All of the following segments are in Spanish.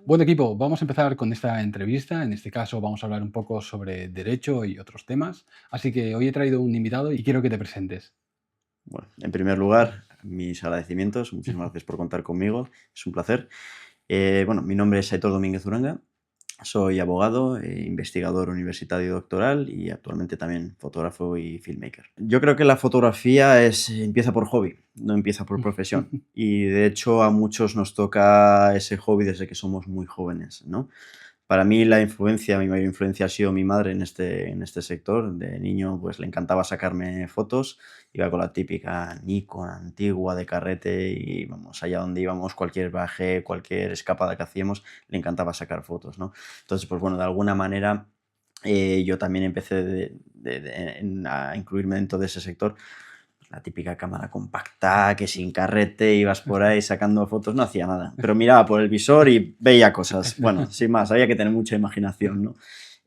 Bueno, equipo, vamos a empezar con esta entrevista. En este caso vamos a hablar un poco sobre derecho y otros temas. Así que hoy he traído un invitado y quiero que te presentes. Bueno, en primer lugar, mis agradecimientos. Muchísimas gracias por contar conmigo. Es un placer. Bueno, mi nombre es Aitor Domínguez Uranga. Soy abogado, investigador universitario y doctoral y actualmente también fotógrafo y filmmaker. Yo creo que la fotografía empieza por hobby, no empieza por profesión. Y de hecho a muchos nos toca ese hobby desde que somos muy jóvenes, ¿no? Para mí mi mayor influencia ha sido mi madre en este sector. De niño, pues le encantaba sacarme fotos. Iba con la típica Nikon antigua de carrete y vamos, allá donde íbamos, cualquier viaje, cualquier escapada que hacíamos, le encantaba sacar fotos, ¿no? Entonces, pues bueno, de alguna manera yo también empecé a incluirme dentro de ese sector. La típica cámara compacta, que sin carrete ibas por ahí sacando fotos, no hacía nada, pero miraba por el visor y veía cosas. Bueno, sin más, había que tener mucha imaginación, ¿no?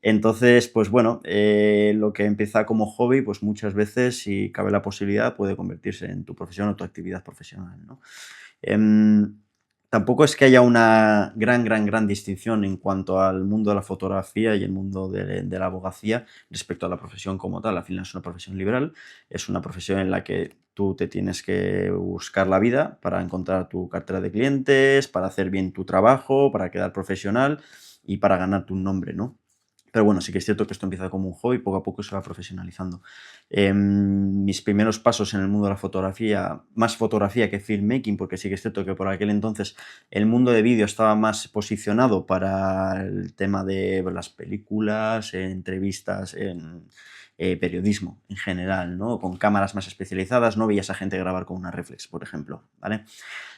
Entonces, pues bueno, lo que empieza como hobby, pues muchas veces, si cabe la posibilidad, puede convertirse en tu profesión o tu actividad profesional, ¿no? Em, Tampoco es que haya una gran distinción en cuanto al mundo de la fotografía y el mundo de la abogacía respecto a la profesión como tal. Al final es una profesión liberal, es una profesión en la que tú te tienes que buscar la vida para encontrar tu cartera de clientes, para hacer bien tu trabajo, para quedar profesional y para ganarte un nombre, ¿no? Pero bueno, sí que es cierto que esto empieza como un hobby y poco a poco se va profesionalizando. Mis primeros pasos en el mundo de la fotografía, más fotografía que filmmaking, porque sí que es cierto que por aquel entonces el mundo de vídeo estaba más posicionado para el tema de las películas, entrevistas, periodismo en general, ¿no? Con cámaras más especializadas, no veías a gente grabar con una reflex, por ejemplo, ¿vale?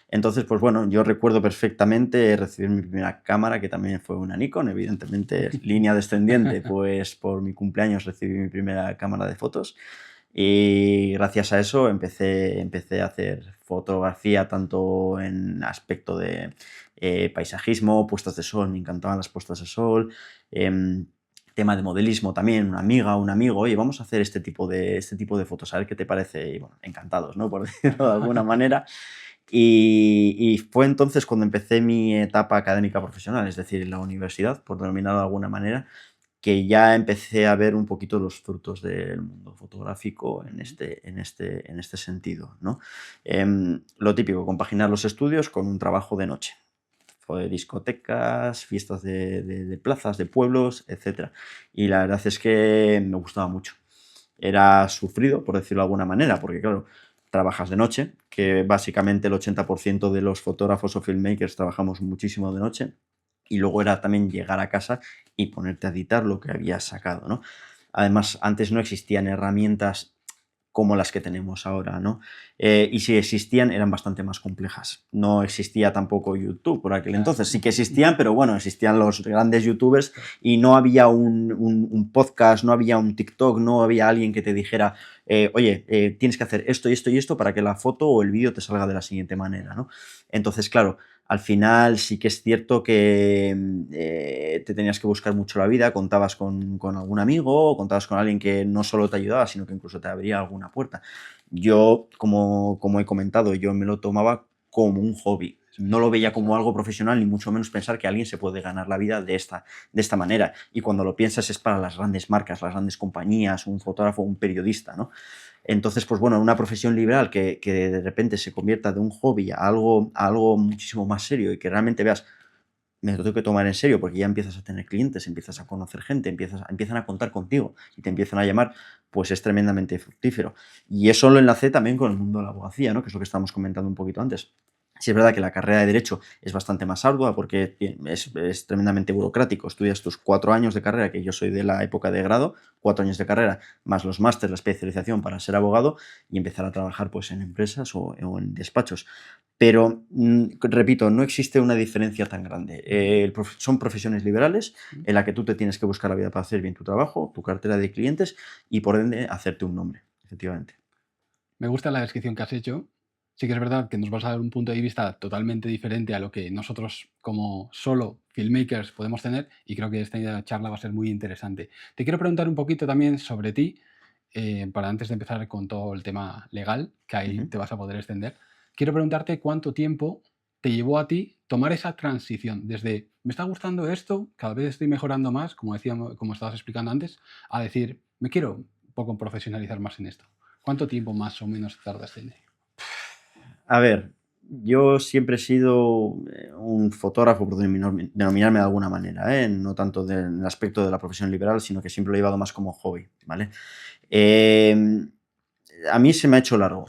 Entonces, pues bueno, yo recuerdo perfectamente recibir mi primera cámara, que también fue una Nikon, evidentemente línea descendiente, pues por mi cumpleaños recibí mi primera cámara de fotos y gracias a eso empecé a hacer fotografía tanto en aspecto de paisajismo, puestas de sol, me encantaban las puestas de sol, em, tema de modelismo también, una amiga, un amigo, oye, vamos a hacer este tipo de fotos, a ver qué te parece, y bueno, encantados, ¿no? Por decirlo de alguna manera. Y fue entonces cuando empecé mi etapa académica profesional, es decir, en la universidad, por denominarlo de alguna manera, que ya empecé a ver un poquito los frutos del mundo fotográfico en este sentido, ¿no? Lo típico, compaginar los estudios con un trabajo de noche. Fue discotecas, fiestas de plazas, de pueblos, etcétera. Y la verdad es que me gustaba mucho. Era sufrido, por decirlo de alguna manera, porque claro, trabajas de noche, que básicamente el 80% de los fotógrafos o filmmakers trabajamos muchísimo de noche, y luego era también llegar a casa y ponerte a editar lo que habías sacado, ¿no? Además, antes no existían herramientas como las que tenemos ahora, ¿no? Y si existían, eran bastante más complejas. No existía tampoco YouTube por aquel entonces. Sí que existían, pero bueno, existían los grandes YouTubers y no había un podcast, no había un TikTok, no había alguien que te dijera, oye, tienes que hacer esto y esto y esto para que la foto o el vídeo te salga de la siguiente manera, ¿no? Entonces, claro, al final sí que es cierto que te tenías que buscar mucho la vida, contabas con algún amigo, o contabas con alguien que no solo te ayudaba, sino que incluso te abría alguna puerta. Yo, como he comentado, yo me lo tomaba como un hobby. Eso No es. lo veía como algo profesional, ni mucho menos pensar que alguien se puede ganar la vida de esta manera. Y cuando lo piensas es para las grandes marcas, las grandes compañías, un fotógrafo, un periodista, ¿no? Entonces, pues bueno, una profesión liberal que de repente se convierta de un hobby a algo muchísimo más serio y que realmente veas, me lo tengo que tomar en serio porque ya empiezas a tener clientes, empiezas a conocer gente, empiezan a contar contigo y te empiezan a llamar, pues es tremendamente fructífero. Y eso lo enlacé también con el mundo de la abogacía, ¿no? Que es lo que estábamos comentando un poquito antes. Sí es verdad que la carrera de Derecho es bastante más ardua porque es tremendamente burocrático. Estudias tus 4 años de carrera, que yo soy de la época de grado, 4 años de carrera, más los másteres, la especialización para ser abogado y empezar a trabajar pues, en empresas o en despachos. Pero, repito, no existe una diferencia tan grande. Son profesiones liberales en la que tú te tienes que buscar la vida para hacer bien tu trabajo, tu cartera de clientes y, por ende, hacerte un nombre, efectivamente. Me gusta la descripción que has hecho. Sí que es verdad que nos vas a dar un punto de vista totalmente diferente a lo que nosotros como solo filmmakers podemos tener y creo que esta charla va a ser muy interesante. Te quiero preguntar un poquito también sobre ti, para antes de empezar con todo el tema legal, que ahí Ujú. te vas a poder extender. Quiero preguntarte cuánto tiempo te llevó a ti tomar esa transición desde me está gustando esto, cada vez estoy mejorando más, como decíamos, como estabas explicando antes, a decir me quiero un poco profesionalizar más en esto. ¿Cuánto tiempo más o menos tardaste en ello? A ver, yo siempre he sido un fotógrafo, por denominarme de alguna manera, ¿eh? No tanto en el aspecto de la profesión liberal, sino que siempre lo he llevado más como hobby, ¿vale? Em, a mí se me ha hecho largo.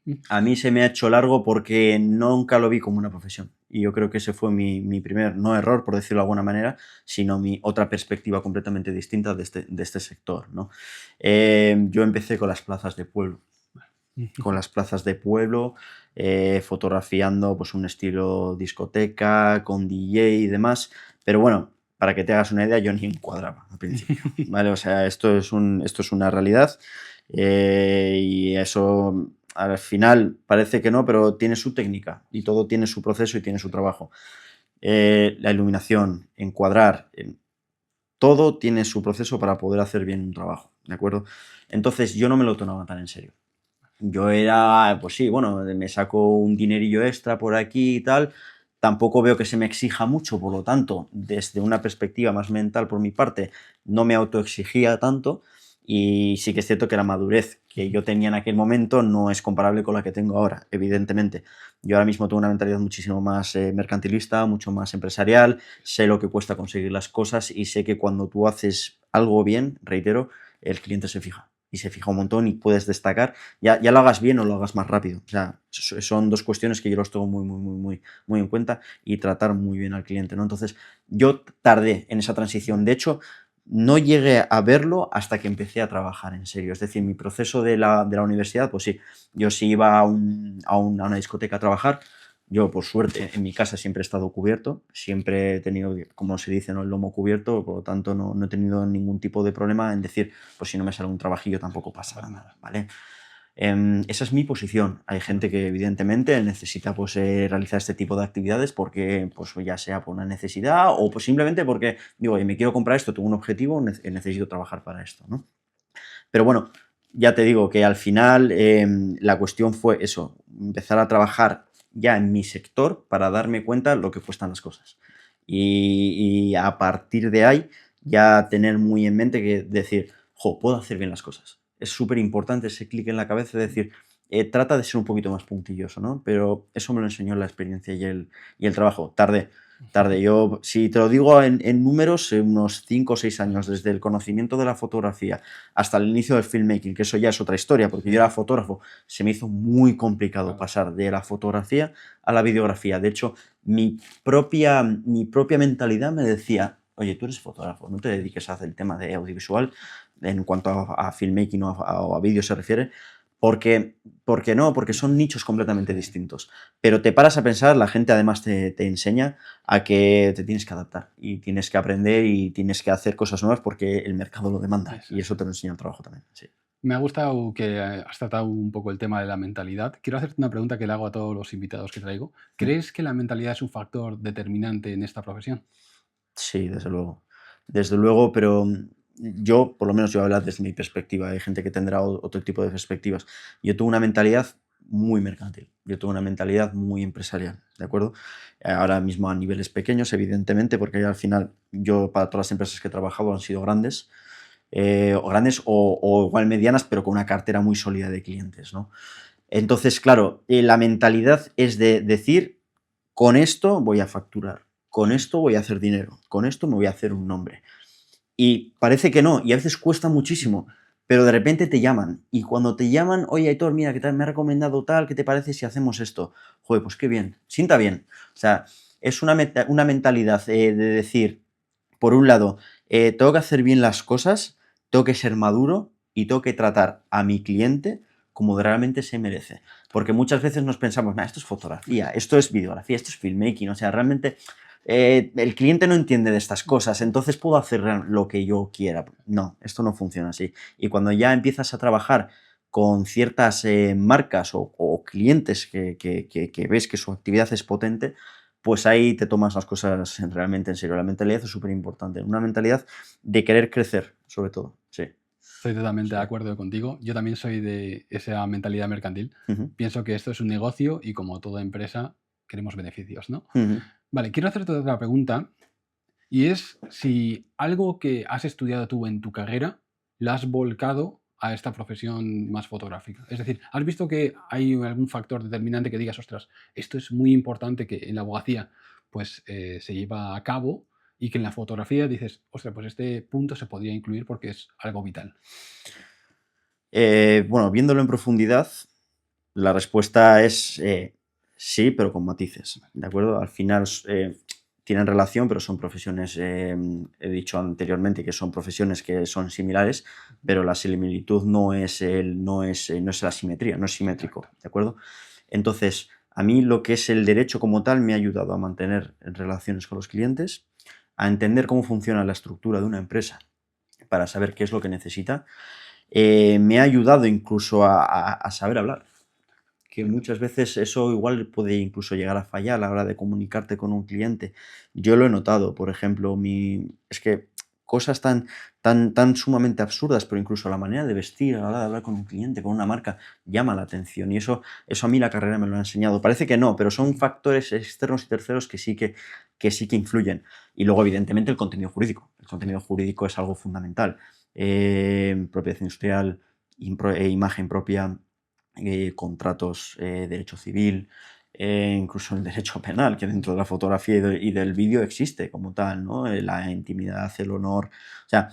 Mm. A mí se me ha hecho largo porque nunca lo vi como una profesión. Y yo creo que ese fue mi primer, no error, por decirlo de alguna manera, sino mi otra perspectiva completamente distinta de este sector, ¿no? Yo empecé con las plazas de pueblo. Con las plazas de pueblo, fotografiando pues un estilo discoteca, con DJ y demás. Pero bueno, para que te hagas una idea, yo ni encuadraba al principio, ¿vale? O sea, esto es una realidad y eso al final parece que no, pero tiene su técnica y todo tiene su proceso y tiene su trabajo. La iluminación, encuadrar, todo tiene su proceso para poder hacer bien un trabajo, ¿de acuerdo? Entonces yo no me lo tomaba tan en serio. Yo era, pues sí, bueno, me saco un dinerillo extra por aquí y tal. Tampoco veo que se me exija mucho, por lo tanto, desde una perspectiva más mental por mi parte, no me autoexigía tanto. Y sí que es cierto que la madurez que yo tenía en aquel momento no es comparable con la que tengo ahora, evidentemente. Yo ahora mismo tengo una mentalidad muchísimo más mercantilista, mucho más empresarial, sé lo que cuesta conseguir las cosas y sé que cuando tú haces algo bien, reitero, el cliente se fija. Y se fija un montón y puedes destacar ya lo hagas bien o lo hagas más rápido. O sea, son dos cuestiones que yo los tengo muy en cuenta y tratar muy bien al cliente, ¿no? Entonces, yo tardé en esa transición. De hecho, no llegué a verlo hasta que empecé a trabajar en serio. Es decir, mi proceso de la universidad, pues sí, yo sí iba a una discoteca a trabajar. Yo, por suerte, en mi casa siempre he estado cubierto, siempre he tenido, como se dice, ¿no? El lomo cubierto, por lo tanto no he tenido ningún tipo de problema en decir, pues si no me sale un trabajillo tampoco pasa Para nada, nada. ¿vale? Esa es mi posición. Hay gente que evidentemente necesita pues, realizar este tipo de actividades porque, pues, ya sea por una necesidad o pues, simplemente porque digo, oye, me quiero comprar esto, tengo un objetivo, necesito trabajar para esto, ¿no? Pero bueno, ya te digo que al final la cuestión fue eso, empezar a trabajar ya en mi sector para darme cuenta lo que cuestan las cosas. Y a partir de ahí ya tener muy en mente que decir, jo, puedo hacer bien las cosas. Es súper importante ese clic en la cabeza de decir, trata de ser un poquito más puntilloso, ¿no? Pero eso me lo enseñó la experiencia y el trabajo. Tarde. Yo, si te lo digo en números, unos 5 o 6 años, desde el conocimiento de la fotografía hasta el inicio del filmmaking, que eso ya es otra historia, porque yo Sí, era fotógrafo, se me hizo muy complicado claro. pasar de la fotografía a la videografía. De hecho, mi propia mentalidad me decía, oye, tú eres fotógrafo, no te dediques a hacer el tema de audiovisual en cuanto a filmmaking o a vídeo se refiere, porque no, porque son nichos completamente Sí, distintos. Pero te paras a pensar, la gente además te enseña a que te tienes que adaptar y tienes que aprender y tienes que hacer cosas nuevas porque el mercado lo demanda eso y es. eso te lo enseña el trabajo también. Sí. Me ha gustado que has tratado un poco el tema de la mentalidad. Quiero hacerte una pregunta que le hago a todos los invitados que traigo. Mm. ¿Crees que la mentalidad es un factor determinante en esta profesión? Sí, desde luego. Desde luego, pero yo, por lo menos yo hablo desde mi perspectiva, hay gente que tendrá otro tipo de perspectivas. Yo tuve una mentalidad muy mercantil, yo tuve una mentalidad muy empresarial, ¿de acuerdo? Ahora mismo a niveles pequeños, evidentemente, porque al final yo para todas las empresas que he trabajado han sido grandes, o igual medianas, pero con una cartera muy sólida de clientes, ¿no? Entonces, claro, la mentalidad es de decir, con esto voy a facturar, con esto voy a hacer dinero, con esto me voy a hacer un nombre. Y parece que no, y a veces cuesta muchísimo, pero de repente te llaman. Y cuando te llaman, oye, Aitor, mira, ¿qué tal? Me ha recomendado tal, ¿qué te parece si hacemos esto? Joder, pues qué bien, sienta bien. O sea, es una mentalidad de decir, por un lado, tengo que hacer bien las cosas, tengo que ser maduro y tengo que tratar a mi cliente como realmente se merece. Porque muchas veces nos pensamos, esto es fotografía, esto es videografía, esto es filmmaking, o sea, realmente el cliente no entiende de estas cosas, entonces puedo hacer lo que yo quiera. No, esto no funciona así. Y cuando ya empiezas a trabajar con ciertas marcas o clientes que ves que su actividad es potente, pues ahí te tomas las cosas realmente en serio. La mentalidad es súper importante. Una mentalidad de querer crecer, sobre todo. Sí, Estoy totalmente de sí. acuerdo contigo. Yo también soy de esa mentalidad mercantil. Ujú, Pienso que esto es un negocio y como toda empresa queremos beneficios, ¿no? ujú. Vale, quiero hacerte otra pregunta y es si algo que has estudiado tú en tu carrera lo has volcado a esta profesión más fotográfica. Es decir, ¿has visto que hay algún factor determinante que digas, ostras, esto es muy importante que en la abogacía pues se lleva a cabo y que en la fotografía dices, ostras, pues este punto se podría incluir porque es algo vital? Bueno, viéndolo en profundidad, la respuesta es sí, pero con matices, ¿de acuerdo? Al final tienen relación, pero son profesiones, he dicho anteriormente que son profesiones que son similares, pero la similitud no es la simetría, no es simétrico, Exacto. ¿de acuerdo? Entonces, a mí lo que es el derecho como tal me ha ayudado a mantener relaciones con los clientes, a entender cómo funciona la estructura de una empresa para saber qué es lo que necesita. Me ha ayudado incluso a saber hablar, que muchas veces eso igual puede incluso llegar a fallar a la hora de comunicarte con un cliente. Yo lo he notado, por ejemplo, es que cosas tan sumamente absurdas, pero incluso la manera de vestir a la hora de hablar con un cliente, con una marca, llama la atención. Y eso a mí la carrera me lo ha enseñado. Parece que no, pero son factores externos y terceros que sí que influyen. Y luego, evidentemente, el contenido jurídico. El contenido jurídico es algo fundamental. Propiedad industrial, imagen propia, contratos, derecho civil, incluso el derecho penal, que dentro de la fotografía y del vídeo existe como tal, ¿no? La intimidad, el honor. O sea,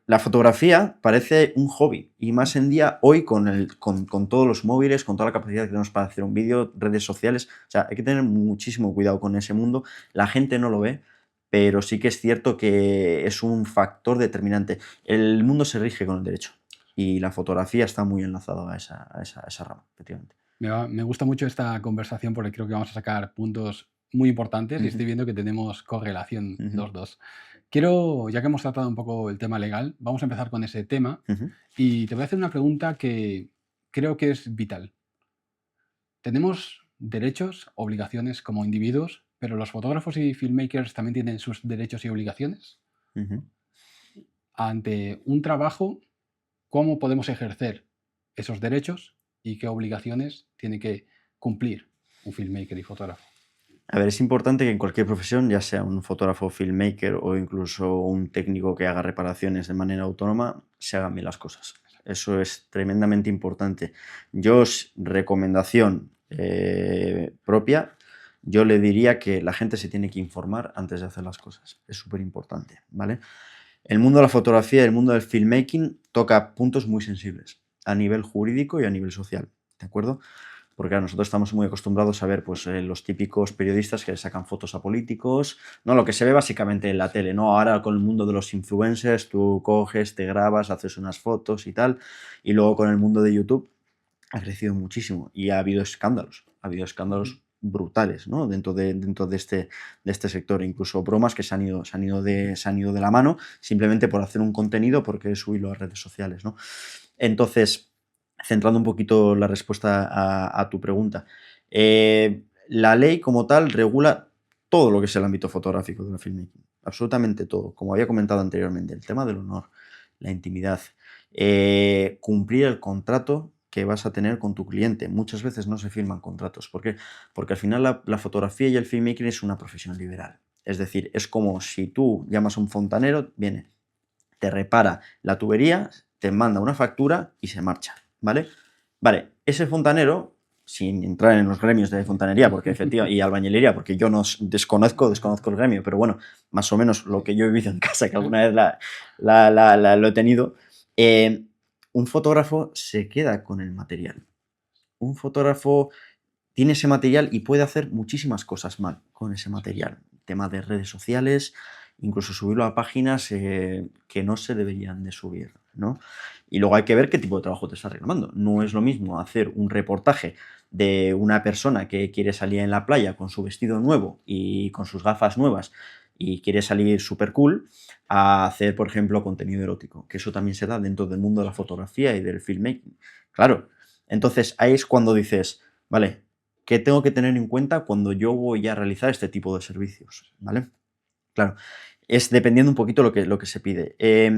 la fotografía parece un hobby y más en día hoy con todos los móviles, con toda la capacidad que tenemos para hacer un vídeo, redes sociales. O sea, hay que tener muchísimo cuidado con ese mundo. La gente no lo ve, pero sí que es cierto que es un factor determinante. El mundo se rige con el derecho y la fotografía está muy enlazada a esa rama, efectivamente. Me gusta mucho esta conversación porque creo que vamos a sacar puntos muy importantes y Ujú, estoy viendo que tenemos correlación ujú, los dos. Quiero, ya que hemos tratado un poco el tema legal, vamos a empezar con ese tema ujú, y te voy a hacer una pregunta que creo que es vital. Tenemos derechos, obligaciones como individuos, pero los fotógrafos y filmmakers también tienen sus derechos y obligaciones. ujú. Ante un trabajo, ¿cómo podemos ejercer esos derechos y qué obligaciones tiene que cumplir un filmmaker y fotógrafo? A ver, es importante que en cualquier profesión, ya sea un fotógrafo, filmmaker o incluso un técnico que haga reparaciones de manera autónoma, se hagan bien las cosas. Eso es tremendamente importante. Recomendación propia, yo le diría que la gente se tiene que informar antes de hacer las cosas. Es súper importante, ¿vale? El mundo de la fotografía y el mundo del filmmaking toca puntos muy sensibles a nivel jurídico y a nivel social, ¿de acuerdo? Porque claro, nosotros estamos muy acostumbrados a ver pues, los típicos periodistas que sacan fotos a políticos, ¿no? Lo que se ve básicamente en la tele, ¿no? Ahora con el mundo de los influencers, tú coges, te grabas, haces unas fotos y tal, y luego con el mundo de YouTube ha crecido muchísimo y ha habido Ujú. escándalos brutales, ¿no? Dentro de este sector, incluso bromas que se han ido de la mano simplemente por hacer un contenido porque subirlo a redes sociales, ¿no? Entonces, centrando un poquito la respuesta a tu pregunta, la ley como tal regula todo lo que es el ámbito fotográfico de la filmmaking, absolutamente todo, como había comentado anteriormente, el tema del honor, la intimidad, cumplir el contrato que vas a tener con tu cliente. Muchas veces no se firman contratos. ¿Por qué? Porque al final la fotografía y el filmmaking es una profesión liberal. Es decir, es como si tú llamas a un fontanero, viene, te repara la tubería, te manda una factura y se marcha, ¿vale? Vale, ese fontanero, sin entrar en los gremios de fontanería porque efectivamente, y albañilería, porque yo no desconozco el gremio, pero bueno, más o menos lo Sí. que yo he vivido en casa, que alguna vez lo he tenido, eh, un fotógrafo se queda con el material. Un fotógrafo tiene ese material y puede hacer muchísimas cosas mal con ese Eso es. material. Tema de redes sociales, incluso subirlo a páginas que no se deberían de subir, ¿no? Y luego hay que ver qué tipo de trabajo te estás reclamando. No es lo mismo hacer un reportaje de una persona que quiere salir en la playa con su vestido nuevo y con sus gafas nuevas y quiere salir súper cool, a hacer, por ejemplo, contenido erótico, que eso también se da dentro del mundo de la Eso es. fotografía y del filmmaking. Claro, entonces ahí es cuando dices, vale, ¿qué tengo que tener en cuenta cuando yo voy a realizar este tipo de servicios? ¿Vale? Claro, es dependiendo un poquito lo que se pide.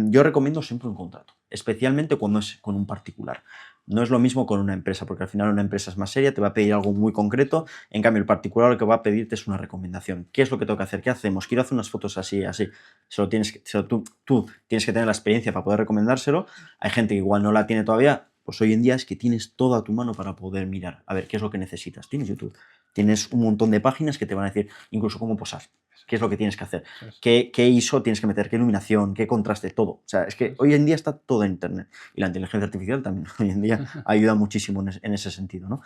Yo recomiendo siempre un contrato, especialmente cuando es con un particular. No es lo mismo con una empresa, porque al final una empresa es más seria, te va a pedir algo muy concreto, en cambio el particular lo que va a pedirte es una recomendación. ¿Qué es lo que tengo que hacer? ¿Qué hacemos? Quiero hacer unas fotos así, así. Tú tienes que tener la experiencia para poder recomendárselo. Hay gente que igual no la tiene todavía, pues hoy en día es que tienes todo a tu mano para poder mirar, a ver qué es lo que necesitas. Tienes YouTube, tienes un montón de páginas que te van a decir incluso cómo posar, qué es lo que tienes que hacer, Eso es, qué ISO tienes que meter, qué iluminación, qué contraste, todo. O sea, es eso que es. hoy en día está todo en Internet. Y la inteligencia artificial también hoy en día ayuda muchísimo en ese sentido, ¿no?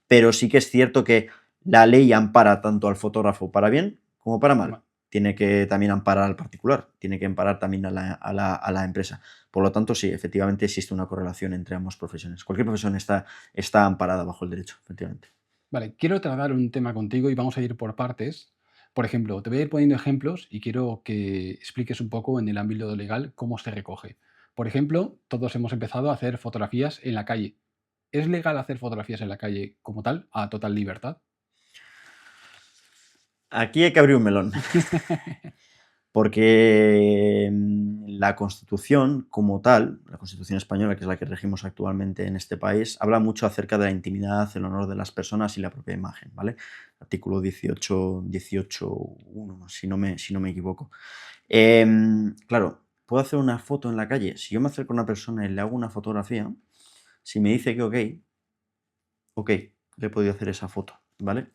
Pero sí que es cierto que la ley ampara tanto al fotógrafo para bien como para mal. Ma- Tiene que también amparar al particular, tiene que amparar también a la empresa. Por lo tanto, sí, efectivamente existe una correlación entre ambas profesiones. Cualquier profesión está amparada bajo el derecho, efectivamente. Vale, quiero tratar un tema contigo y vamos a ir por partes. Por ejemplo, te voy a ir poniendo ejemplos y quiero que expliques un poco en el ámbito legal cómo se recoge. Por ejemplo, todos hemos empezado a hacer fotografías en la calle. ¿Es legal hacer fotografías en la calle como tal, a total libertad? Aquí hay que abrir un melón. Porque la Constitución como tal, la Constitución española, que es la que regimos actualmente en este país, habla mucho acerca de la intimidad, el honor de las personas y la propia imagen, ¿vale? Artículo 18.1, si no me equivoco. Claro, puedo hacer una foto en la calle. Si yo me acerco a una persona y le hago una fotografía, si me dice que ok, ok, le he podido hacer esa foto, ¿vale?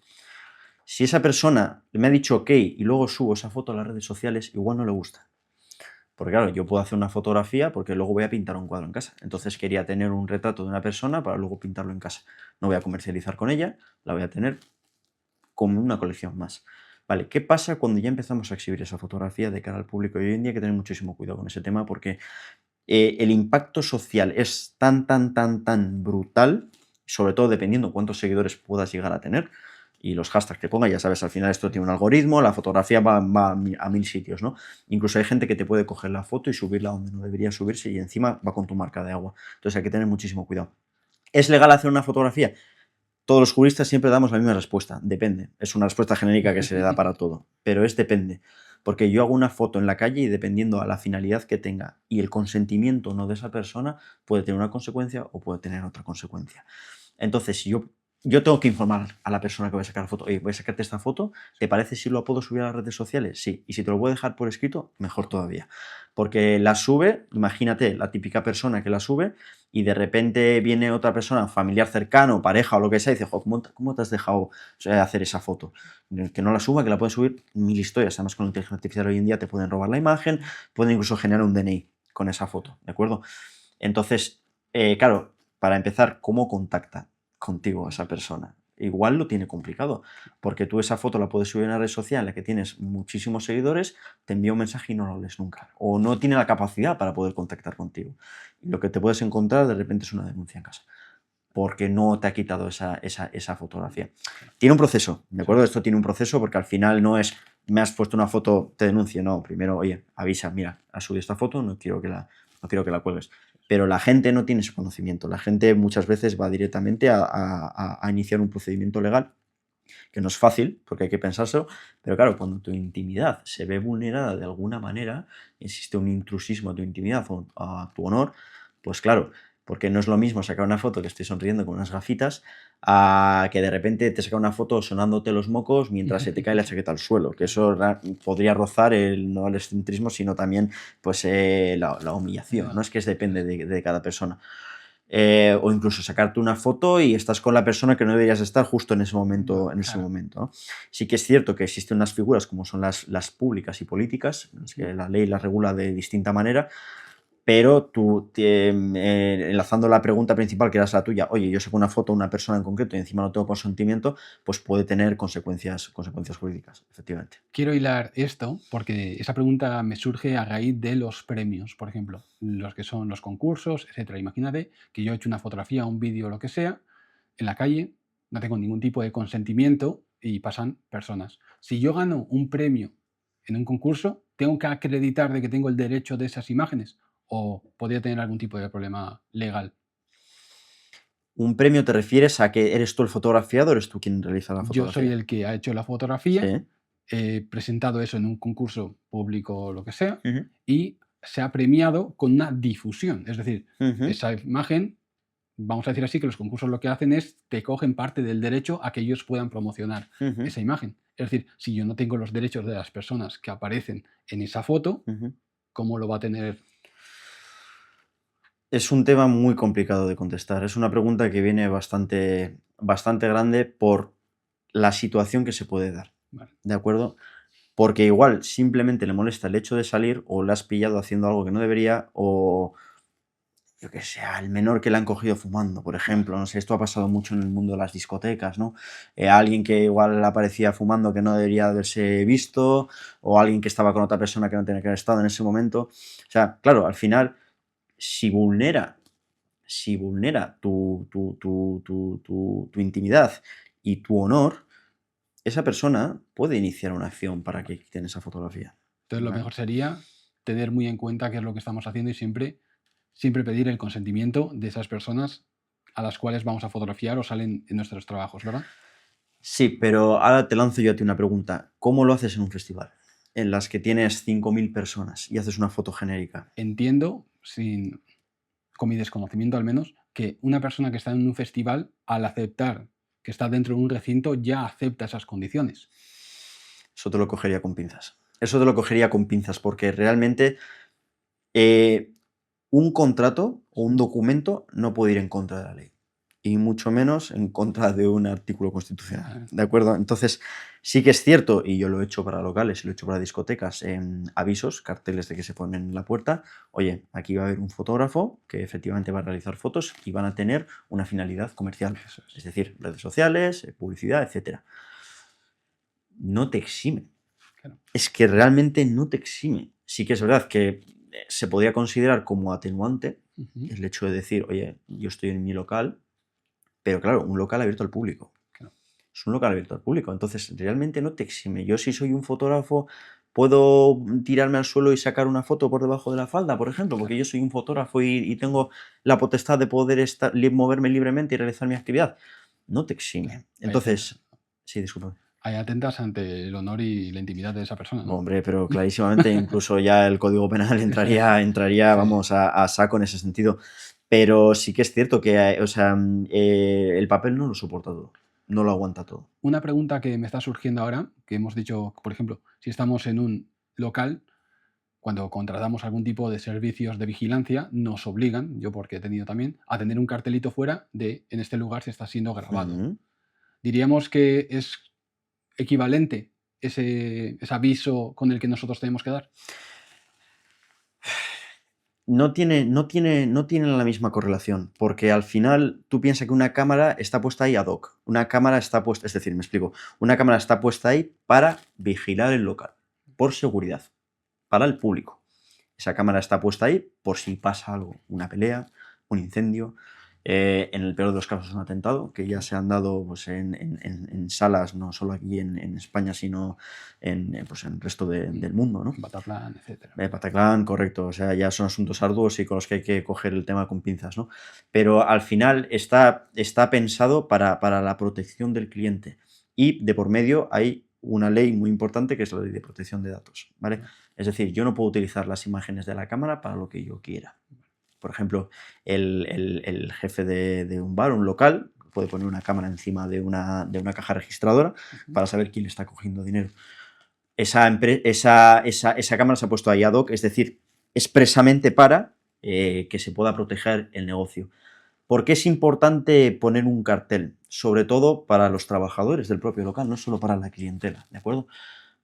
Si esa persona me ha dicho ok y luego subo esa foto a las redes sociales, igual no le gusta. Porque claro, yo puedo hacer una fotografía porque luego voy a pintar un cuadro en casa. Entonces quería tener un retrato de una persona para luego pintarlo en casa. No voy a comercializar con ella, la voy a tener como una colección más. Vale, ¿qué pasa cuando ya empezamos a exhibir esa fotografía de cara al público? Y hoy en día hay que tener muchísimo cuidado con ese tema porque el impacto social es tan, tan, tan, tan brutal, sobre todo dependiendo cuántos seguidores puedas llegar a tener y los hashtags que ponga, ya sabes, al final esto tiene un algoritmo, la fotografía va a 1000 sitios, ¿no? Incluso hay gente que te puede coger la foto y subirla donde no debería subirse y encima va con tu marca de agua. Entonces hay que tener muchísimo cuidado. ¿Es legal hacer una fotografía? Todos los juristas siempre damos la misma respuesta, depende. Es una respuesta genérica que se le da para todo, pero es depende. Porque yo hago una foto en la calle y dependiendo a la finalidad que tenga y el consentimiento o no de esa persona, puede tener una consecuencia o puede tener otra consecuencia. Entonces, si yo tengo que informar a la persona que voy a sacar la foto, oye, voy a sacarte esta foto, ¿te parece si lo puedo subir a las redes sociales? Sí, y si te lo puedo dejar por escrito, mejor todavía. Porque la sube, imagínate, la típica persona que la sube y de repente viene otra persona, familiar cercano, pareja o lo que sea, y dice, ¿cómo te has dejado hacer esa foto? Que no la suba, que la pueden subir mil historias. Además, con la inteligencia artificial hoy en día te pueden robar la imagen, pueden incluso generar un DNI con esa foto, ¿de acuerdo? Entonces, claro, para empezar, ¿cómo contacta contigo esa persona? Igual lo tiene complicado, porque tú esa foto la puedes subir en una red social en la que tienes muchísimos seguidores, te envía un mensaje y no lo lees nunca, o no tiene la capacidad para poder contactar contigo. Y lo que te puedes encontrar de repente es una denuncia en casa, porque no te ha quitado esa fotografía. Tiene un proceso, ¿de Eso acuerdo? es. Esto tiene un proceso porque al final no es, me has puesto una foto, te denuncio, no, primero, oye, avisa, mira, has subido esta foto, no quiero que la cuelgues. Pero la gente no tiene ese conocimiento, la gente muchas veces va directamente a iniciar un procedimiento legal que no es fácil, porque hay que pensárselo, pero claro, cuando tu intimidad se ve vulnerada de alguna manera, existe un intrusismo a tu intimidad o a tu honor, pues claro, porque no es lo mismo sacar una foto que estoy sonriendo con unas gafitas a que de repente te saca una foto sonándote los mocos mientras se te cae la chaqueta al suelo, que eso podría rozar no el excentrismo, sino también pues la humillación, ¿no? Es que depende de cada persona. O incluso sacarte una foto y estás con la persona que no deberías estar justo en ese momento, Claro. ¿no? Sí que es cierto que existen unas figuras como son las públicas y políticas, en las que la ley las regula de distinta manera, pero tú, enlazando la pregunta principal, que era la tuya, oye, yo saco una foto de una persona en concreto y encima no tengo consentimiento, pues puede tener consecuencias jurídicas, efectivamente. Quiero hilar esto porque esa pregunta me surge a raíz de los premios, por ejemplo, los que son los concursos, etcétera. Imagínate que yo he hecho una fotografía, un vídeo, lo que sea, en la calle, no tengo ningún tipo de consentimiento y pasan personas. Si yo gano un premio en un concurso, ¿tengo que acreditar de que tengo el derecho de esas imágenes? ¿O podría tener algún tipo de problema legal? ¿Un premio te refieres a que eres tú el fotografiado o eres tú quien realiza la Yo soy fotografía? el que ha hecho la fotografía Sí. presentado eso en un concurso público o lo que sea, Ujú, y se ha premiado con una difusión. Es decir, ujú, esa imagen, vamos a decir así, que los concursos lo que hacen es te cogen parte del derecho a que ellos puedan promocionar ujú, esa imagen. Es decir, si yo no tengo los derechos de las personas que aparecen en esa foto, ujú. ¿cómo lo va a tener? Es un tema muy complicado de contestar. Es una pregunta que viene bastante grande por la situación que se puede dar, Vale, ¿de acuerdo? Porque igual simplemente le molesta el hecho de salir o le has pillado haciendo algo que no debería o yo que sé, al menor que le han cogido fumando, por vale. ejemplo. No sé, esto ha pasado mucho en el mundo de las discotecas, ¿no? Alguien que igual aparecía fumando que no debería haberse visto o alguien que estaba con otra persona que no tenía que haber estado en ese momento. O sea, claro, al final, si vulnera tu intimidad y tu honor, esa persona puede iniciar una acción para que quiten esa fotografía. Entonces, lo ¿Vale? mejor sería tener muy en cuenta qué es lo que estamos haciendo y siempre pedir el consentimiento de esas personas a las cuales vamos a fotografiar o salen en nuestros trabajos, ¿verdad? Sí, pero ahora te lanzo yo a ti una pregunta. ¿Cómo lo haces en un festival? En las que tienes 5.000 personas y haces una foto genérica. Entiendo, con mi desconocimiento al menos, que una persona que está en un festival, al aceptar que está dentro de un recinto, ya acepta esas condiciones. Eso te lo cogería con pinzas. Eso te lo cogería con pinzas porque realmente eh, un contrato o un documento no puede ir en contra de la ley. Y mucho menos en contra de un artículo constitucional. Ah, ¿De acuerdo? Entonces, sí que es cierto, y yo lo he hecho para locales, lo he hecho para discotecas, en avisos, carteles de que se ponen en la puerta, oye, aquí va a haber un fotógrafo que efectivamente va a realizar fotos y van a tener una finalidad comercial, eso es es. decir, redes sociales, publicidad, etcétera. No te exime. Claro. Es que realmente no te exime. Sí que es verdad que se podría considerar como atenuante Ujú, el hecho de decir, oye, yo estoy en mi local, pero claro, un local abierto al público. claro. Es un local abierto al público, entonces realmente no te exime. Yo si soy un fotógrafo, puedo tirarme al suelo y sacar una foto por debajo de la falda, por ejemplo, porque Claro. yo soy un fotógrafo y tengo la potestad de poder moverme libremente y realizar mi actividad. No te Claro. exime. Ahí atentas, Entonces, sí, disculpa. ahí atentas ante el honor y la intimidad de esa persona, ¿no? Hombre, pero clarísimamente, incluso ya el código penal entraría, Sí. vamos, a saco en ese sentido. Pero sí que es cierto que, o sea, el papel no lo soporta todo, no lo aguanta todo. Una pregunta que me está surgiendo ahora, que hemos dicho, por ejemplo, si estamos en un local, cuando contratamos algún tipo de servicios de vigilancia, nos obligan, yo porque he tenido también, a tener un cartelito fuera de en este lugar se está siendo grabado. Ujú. Diríamos que es equivalente ese aviso con el que nosotros tenemos que dar. No tiene la misma correlación, porque al final tú piensas que una cámara está puesta ahí ad hoc. Una cámara está puesta, es decir, me explico, una cámara está puesta ahí para vigilar el local, por seguridad, para el público. Esa cámara está puesta ahí por si pasa algo, una pelea, un incendio, en el peor de los casos un atentado, que ya se han dado pues, en salas, no solo aquí en España, sino pues, en el resto del mundo, ¿no? Bataplan, etcétera. Bataclan, correcto, o sea, ya son asuntos arduos y con los que hay que coger el tema con pinzas, ¿no? Pero al final está pensado para la protección del cliente y de por medio hay una ley muy importante que es la ley de protección de datos, ¿vale? Vale, Es decir, yo no puedo utilizar las imágenes de la cámara para lo que yo quiera. Por ejemplo, el jefe de un bar, un local, puede poner una cámara encima de una caja registradora ujú, para saber quién le está cogiendo dinero. Esa cámara se ha puesto ahí ad hoc, es decir, expresamente para que se pueda proteger el negocio. ¿Por qué es importante poner un cartel? Sobre todo para los trabajadores del propio local, no solo para la clientela, ¿de acuerdo?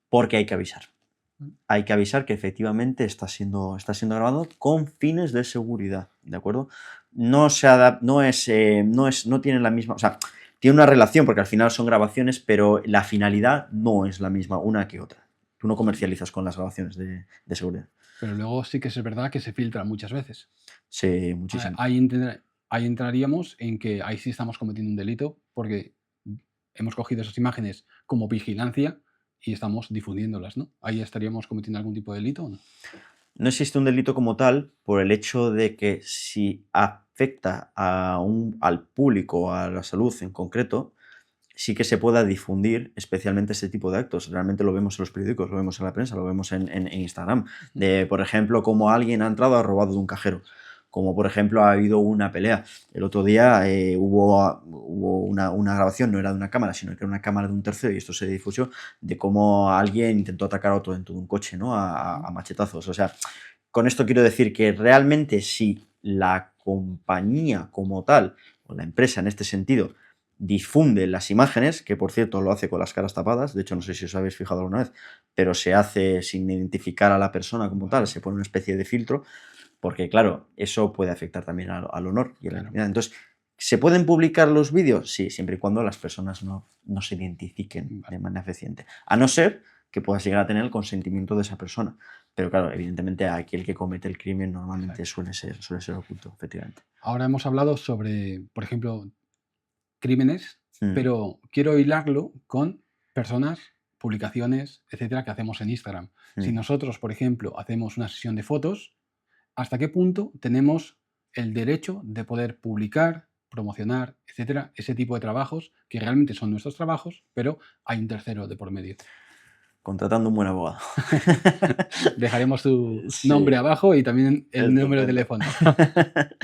Porque hay que avisar. mm, Hay que avisar que efectivamente está siendo grabado con fines de seguridad, ¿de acuerdo? No tiene la misma, o sea, tiene una relación porque al final son grabaciones, pero la finalidad no es la misma una que otra. Tú no sí. comercializas con las grabaciones de seguridad. Pero luego sí que es verdad que se filtra muchas veces. Sí, muchísimo. Ahí entraríamos en que ahí sí estamos cometiendo un delito porque hemos cogido esas imágenes como vigilancia y estamos difundiéndolas, ¿no? Ahí estaríamos cometiendo algún tipo de delito, ¿o no? No existe un delito como tal por el hecho de que si afecta al público, a la salud en concreto, sí que se pueda difundir especialmente este tipo de actos. Realmente lo vemos en los periódicos, lo vemos en la prensa, lo vemos en Instagram. De, por ejemplo, cómo alguien ha entrado a robado de un cajero. Como por ejemplo ha habido una pelea. El otro día hubo una grabación, no era de una cámara, sino que era una cámara de un tercero, y esto se difusió, de cómo alguien intentó atacar a otro dentro de un coche, ¿no? A machetazos. O sea, con esto quiero decir que realmente si la compañía como tal, o la empresa en este sentido, difunde las imágenes, que por cierto lo hace con las caras tapadas, de hecho no sé si os habéis fijado alguna vez, pero se hace sin identificar a la persona como tal, se pone una especie de filtro, porque claro, eso puede afectar también al honor y a la Claro. intimidad. Entonces, ¿se pueden publicar los vídeos? Sí, siempre y cuando las personas no se identifiquen de Vale. manera eficiente. A no ser que puedas llegar a tener el consentimiento de esa persona. Pero claro, evidentemente aquel que comete el crimen normalmente suele ser oculto, efectivamente. Ahora hemos hablado sobre, por ejemplo, crímenes, Mm, pero quiero hilarlo con personas, publicaciones, etcétera, que hacemos en Instagram. Si mm. nosotros, por ejemplo, hacemos una sesión de fotos, ¿hasta qué punto tenemos el derecho de poder publicar, promocionar, etcétera, ese tipo de trabajos que realmente son nuestros trabajos, pero hay un tercero de por medio? Contratando un buen abogado. Dejaremos tu nombre Sí, abajo y también el número de estupendo. teléfono.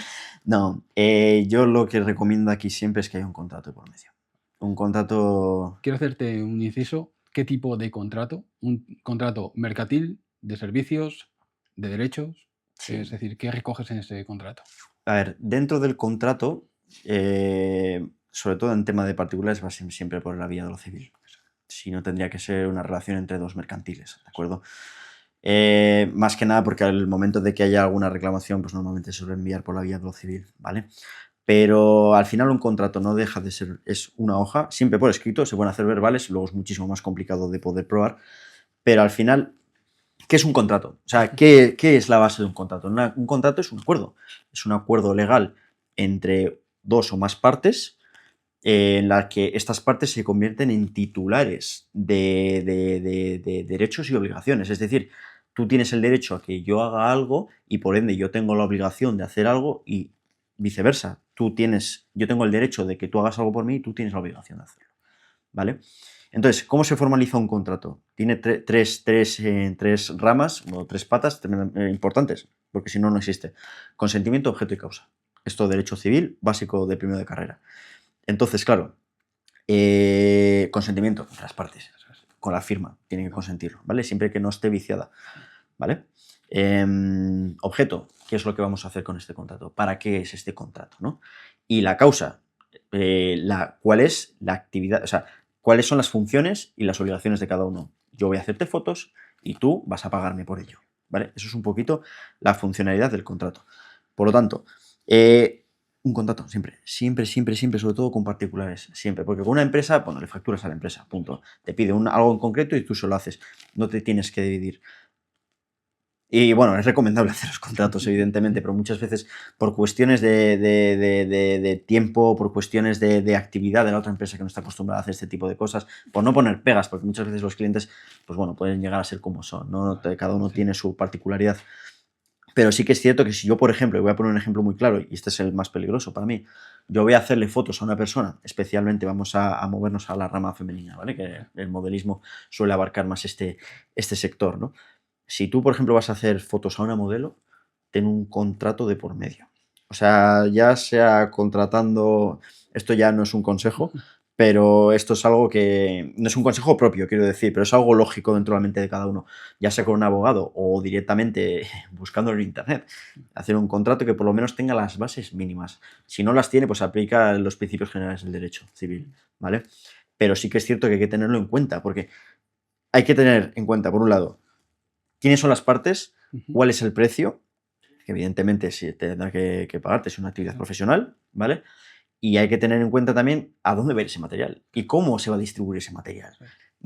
No, yo lo que recomiendo aquí siempre es que haya un contrato de por medio. Un contrato. Quiero hacerte un inciso. ¿Qué tipo de contrato? ¿Un contrato mercantil, de servicios, de derechos? Es Sí. decir, ¿qué recoges en ese contrato? A ver, dentro del contrato, sobre todo en tema de particulares, va siempre por la vía de lo civil. Si no, tendría que ser una relación entre dos mercantiles, ¿de acuerdo? Más que nada porque al momento de que haya alguna reclamación, pues normalmente se suele enviar por la vía de lo civil, ¿vale? Pero al final un contrato no deja de ser, es una hoja, siempre por escrito, se pueden hacer verbales, luego es muchísimo más complicado de poder probar, pero al final, ¿qué es un contrato? O sea, ¿qué es la base de un contrato? Un contrato es un acuerdo legal entre dos o más partes en la que estas partes se convierten en titulares de derechos y obligaciones. Es decir, tú tienes el derecho a que yo haga algo y por ende yo tengo la obligación de hacer algo y viceversa. Yo tengo el derecho de que tú hagas algo por mí y tú tienes la obligación de hacerlo. ¿Vale? Entonces, ¿cómo se formaliza un contrato? Tiene tres ramas o tres patas importantes, porque si no, no existe. Consentimiento, objeto y causa. Esto derecho civil básico de primero de carrera. Entonces, claro, consentimiento entre las partes, con la firma, tienen que consentirlo, ¿vale? Siempre que no esté viciada, ¿vale? Objeto, ¿qué es lo que vamos a hacer con este contrato? ¿Para qué es este contrato, no? Y la causa, ¿cuál es la actividad? O sea, ¿cuáles son las funciones y las obligaciones de cada uno? Yo voy a hacerte fotos y tú vas a pagarme por ello, ¿vale? Eso es un poquito la funcionalidad del contrato. Por lo tanto, un contrato, siempre, sobre todo con particulares, siempre. Porque con una empresa, bueno, le facturas a la empresa, punto. Te pide algo en concreto y tú se lo haces. No te tienes que dividir. Y bueno, es recomendable hacer los contratos, evidentemente, pero muchas veces por cuestiones de tiempo, por cuestiones de actividad de la otra empresa que no está acostumbrada a hacer este tipo de cosas, por no poner pegas, porque muchas veces los clientes, pues bueno, pueden llegar a ser como son, ¿no? Cada uno tiene su particularidad. Pero sí que es cierto que si yo, por ejemplo, y voy a poner un ejemplo muy claro, y este es el más peligroso para mí, yo voy a hacerle fotos a una persona, especialmente vamos a movernos a la rama femenina, ¿vale? Que el modelismo suele abarcar más este sector, ¿no? Si tú, por ejemplo, vas a hacer fotos a una modelo, ten un contrato de por medio. O sea, ya sea contratando, esto ya no es un consejo, pero esto es algo que no es un consejo propio, quiero decir, pero es algo lógico dentro de la mente de cada uno, ya sea con un abogado o directamente buscándolo en internet. Hacer un contrato que por lo menos tenga las bases mínimas. Si no las tiene, pues aplica los principios generales del derecho civil, ¿vale? Pero sí que es cierto que hay que tenerlo en cuenta, porque hay que tener en cuenta, por un lado, quiénes son las partes, cuál es el precio, que evidentemente se tendrá que pagarte, es una actividad profesional, ¿vale? Y hay que tener en cuenta también a dónde va a ir ese material y cómo se va a distribuir ese material.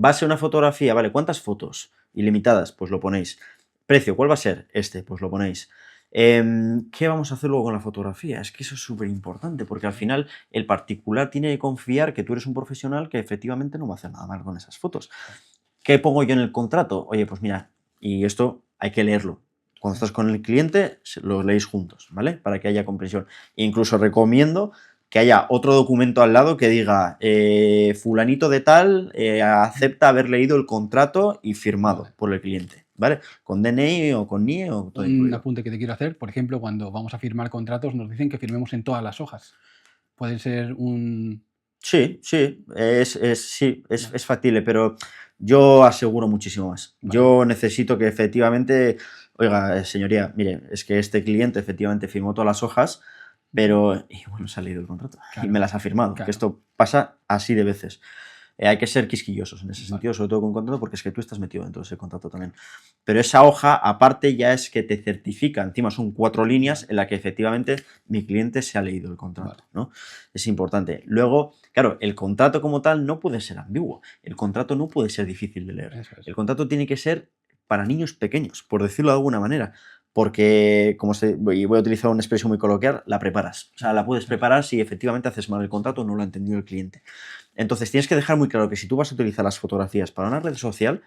Va a ser una fotografía, ¿vale? ¿Cuántas fotos? Ilimitadas, pues lo ponéis. Precio, ¿cuál va a ser? Este, pues lo ponéis. ¿Qué vamos a hacer luego con la fotografía? Es que eso es súper importante, porque al final el particular tiene que confiar que tú eres un profesional que efectivamente no va a hacer nada mal con esas fotos. ¿Qué pongo yo en el contrato? Oye, pues mira, y esto hay que leerlo. Cuando estás con el cliente, lo leéis juntos, ¿vale? Para que haya comprensión. E incluso recomiendo que haya otro documento al lado que diga fulanito de tal acepta haber leído el contrato y firmado Vale. por el cliente, ¿vale? Con DNI o con NIE o todo Un incluido. apunte que te quiero hacer, por ejemplo, cuando vamos a firmar contratos nos dicen que firmemos en todas las hojas. Puede ser un... Sí, sí, sí, Vale, es factible, pero yo aseguro muchísimo más. vale, Yo necesito que efectivamente, oiga, señoría, mire, es que este cliente efectivamente firmó todas las hojas, pero, y bueno, se ha leído el contrato y me claro, las ha firmado, que claro, esto pasa así de veces. Hay que ser quisquillosos en ese vale, sentido, sobre todo con un contrato, porque es que tú estás metido dentro de ese contrato también. Pero esa hoja, aparte, ya es que te certifica, encima son 4 líneas vale, en la que efectivamente mi cliente se ha leído el contrato, vale, ¿no? Es importante. Luego, claro, el contrato como tal no puede ser ambiguo, el contrato no puede ser difícil de leer. eso es. El contrato tiene que ser para niños pequeños, por decirlo de alguna manera, porque, y voy a utilizar una expresión muy coloquial, la preparas. O sea, la puedes Claro, preparar si efectivamente haces mal el contrato o no lo ha entendido el cliente. Entonces, tienes que dejar muy claro que si tú vas a utilizar las fotografías para una red social,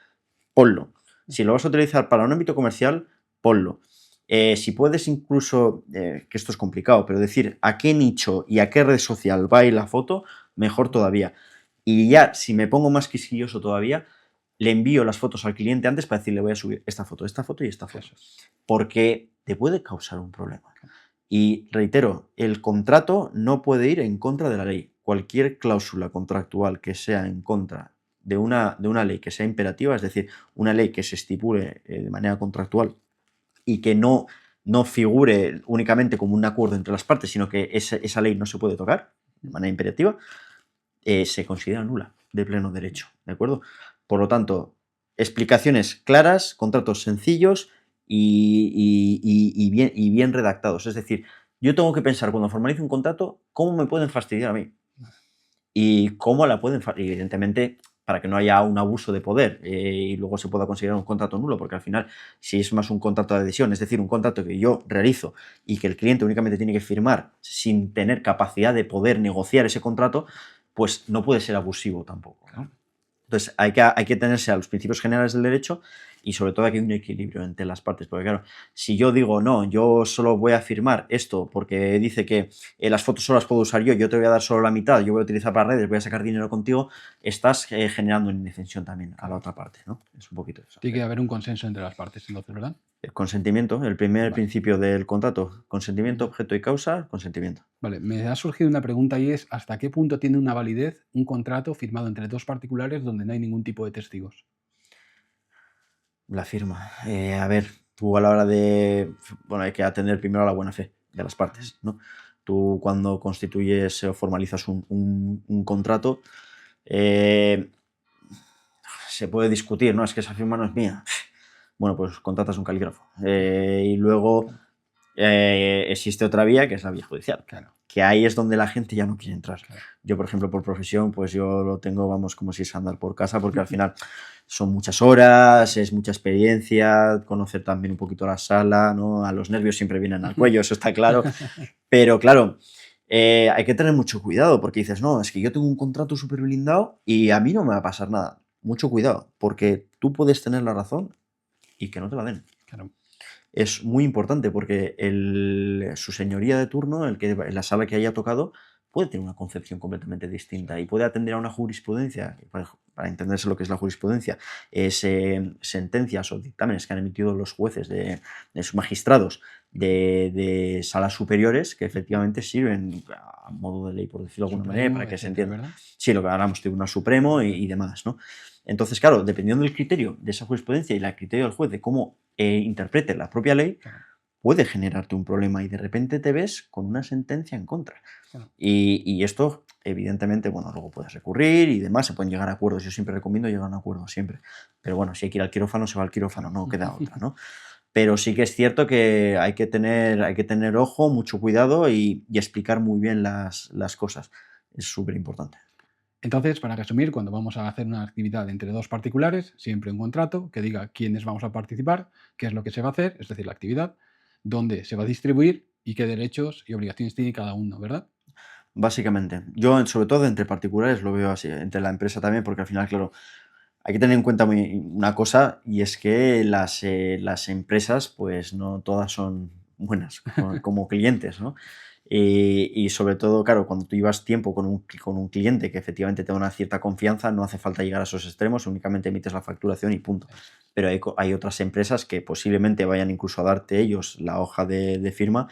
ponlo. Si lo vas a utilizar para un ámbito comercial, ponlo. Si puedes incluso, que esto es complicado, pero decir a qué nicho y a qué red social va a ir la foto, mejor todavía. Y ya, si me pongo más quisquilloso todavía, le envío las fotos al cliente antes para decirle voy a subir esta foto y esta foto. eso es. Porque te puede causar un problema. Y reitero, el contrato no puede ir en contra de la ley. Cualquier cláusula contractual que sea en contra de una ley que sea imperativa, es decir, una ley que se estipule de manera contractual y que no figure únicamente como un acuerdo entre las partes, sino que esa ley no se puede tocar de manera imperativa, se considera nula de pleno derecho, ¿de acuerdo? Por lo tanto, explicaciones claras, contratos sencillos y bien redactados. Es decir, yo tengo que pensar cuando formalizo un contrato cómo me pueden fastidiar a mí y cómo la pueden, evidentemente, para que no haya un abuso de poder y luego se pueda considerar un contrato nulo, porque al final, si es más un contrato de adhesión, es decir, un contrato que yo realizo y que el cliente únicamente tiene que firmar sin tener capacidad de poder negociar ese contrato, pues no puede ser abusivo tampoco, ¿no? Claro. Entonces, hay que tenerse a los principios generales del derecho y sobre todo aquí hay un equilibrio entre las partes, porque claro, si yo digo, no, yo solo voy a firmar esto porque dice que las fotos solo las puedo usar yo te voy a dar solo la mitad, yo voy a utilizar para redes, voy a sacar dinero contigo, estás generando una indefensión también a la Claro. otra parte, ¿no? Es un poquito eso. Tiene que haber un consenso entre las partes, entonces, ¿verdad? El consentimiento, el primer Vale. principio del contrato, consentimiento, Ujú. objeto y causa, consentimiento. Vale, me ha surgido una pregunta y es, ¿hasta qué punto tiene una validez un contrato firmado entre dos particulares donde no hay ningún tipo de testigos? La firma. A ver, tú a la hora de. Bueno, hay que atender primero a la buena fe de las Ujú. partes, ¿no? Tú cuando constituyes o formalizas un contrato, eh, se puede discutir, ¿no? Es que esa firma no es mía. Bueno, pues contratas un calígrafo. Y luego Claro, existe otra vía que es la vía judicial, claro, que ahí es donde la gente ya no quiere entrar. claro. Yo, por ejemplo, por profesión, pues yo lo tengo, vamos, como si es andar por casa, porque al final son muchas horas, es mucha experiencia, conocer también un poquito la sala, ¿no? A los nervios siempre vienen al cuello, eso está claro. Pero claro, hay que tener mucho cuidado, porque dices, no, es que yo tengo un contrato súper blindado y a mí no me va a pasar nada. Mucho cuidado, porque tú puedes tener la razón y que no te la den. Claro, Es muy importante porque su señoría de turno, en la sala que haya tocado, puede tener una concepción completamente eso distinta y es. puede atender a una jurisprudencia, para entenderse lo que es la jurisprudencia, es sentencias o dictámenes que han emitido los jueces de sus magistrados de salas superiores que Ujú. efectivamente sirven a modo de ley, por decirlo de alguna manera, Supremo, para que se etcétera, entienda. ¿verdad? Sí, lo que hablamos, Tribunal Supremo y demás, ¿no? Entonces, claro, dependiendo del criterio de esa jurisprudencia y el criterio del juez de cómo interprete la propia ley, Claro, puede generarte un problema y de repente te ves con una sentencia en contra. claro. Y esto, evidentemente, bueno, luego puedes recurrir y demás, se pueden llegar a acuerdos. Yo siempre recomiendo llegar a un acuerdo, siempre. Pero bueno, si hay que ir al quirófano, se va al quirófano, Claro. no queda otra, ¿no? Pero sí que es cierto que hay que tener ojo, mucho cuidado y explicar muy bien las cosas. Es súper importante. Entonces, para resumir, cuando vamos a hacer una actividad entre dos particulares, siempre un contrato que diga quiénes vamos a participar, qué es lo que se va a hacer, es decir, la actividad, dónde se va a distribuir y qué derechos y obligaciones tiene cada uno, ¿verdad? Básicamente, yo sobre todo entre particulares lo veo así, entre la empresa también, porque al final, claro, hay que tener en cuenta una cosa y es que las empresas, pues no todas son buenas como clientes, ¿no? Y sobre todo, claro, cuando tú llevas tiempo con un cliente que efectivamente te da una cierta confianza, no hace falta llegar a esos extremos, únicamente emites la facturación y punto. Pero hay otras empresas que posiblemente vayan incluso a darte ellos la hoja de firma,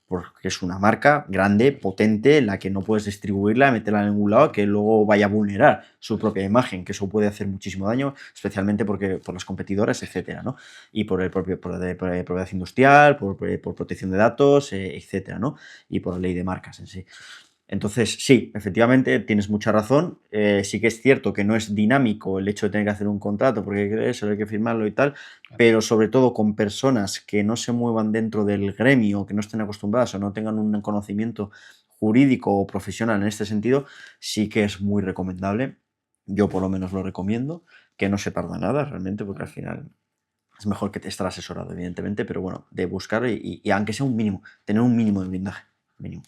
porque es una marca grande, potente, en la que no puedes distribuirla, meterla en ningún lado, que luego vaya a vulnerar su propia imagen, que eso puede hacer muchísimo daño, especialmente por las competidoras, etcétera, ¿no? Y por propiedad industrial, por protección de datos, etcétera, ¿no? Y por la ley de marcas en sí. Entonces, sí, efectivamente, tienes mucha razón. Sí que es cierto que no es dinámico el hecho de tener que hacer un contrato, porque eso hay que firmarlo y tal, pero sobre todo con personas que no se muevan dentro del gremio, que no estén acostumbradas o no tengan un conocimiento jurídico o profesional en este sentido, sí que es muy recomendable. Yo por lo menos lo recomiendo, que no se tarda nada realmente, porque al final es mejor que te estar asesorado, evidentemente, pero bueno, de buscar y aunque sea un mínimo, tener un mínimo de blindaje, mínimo.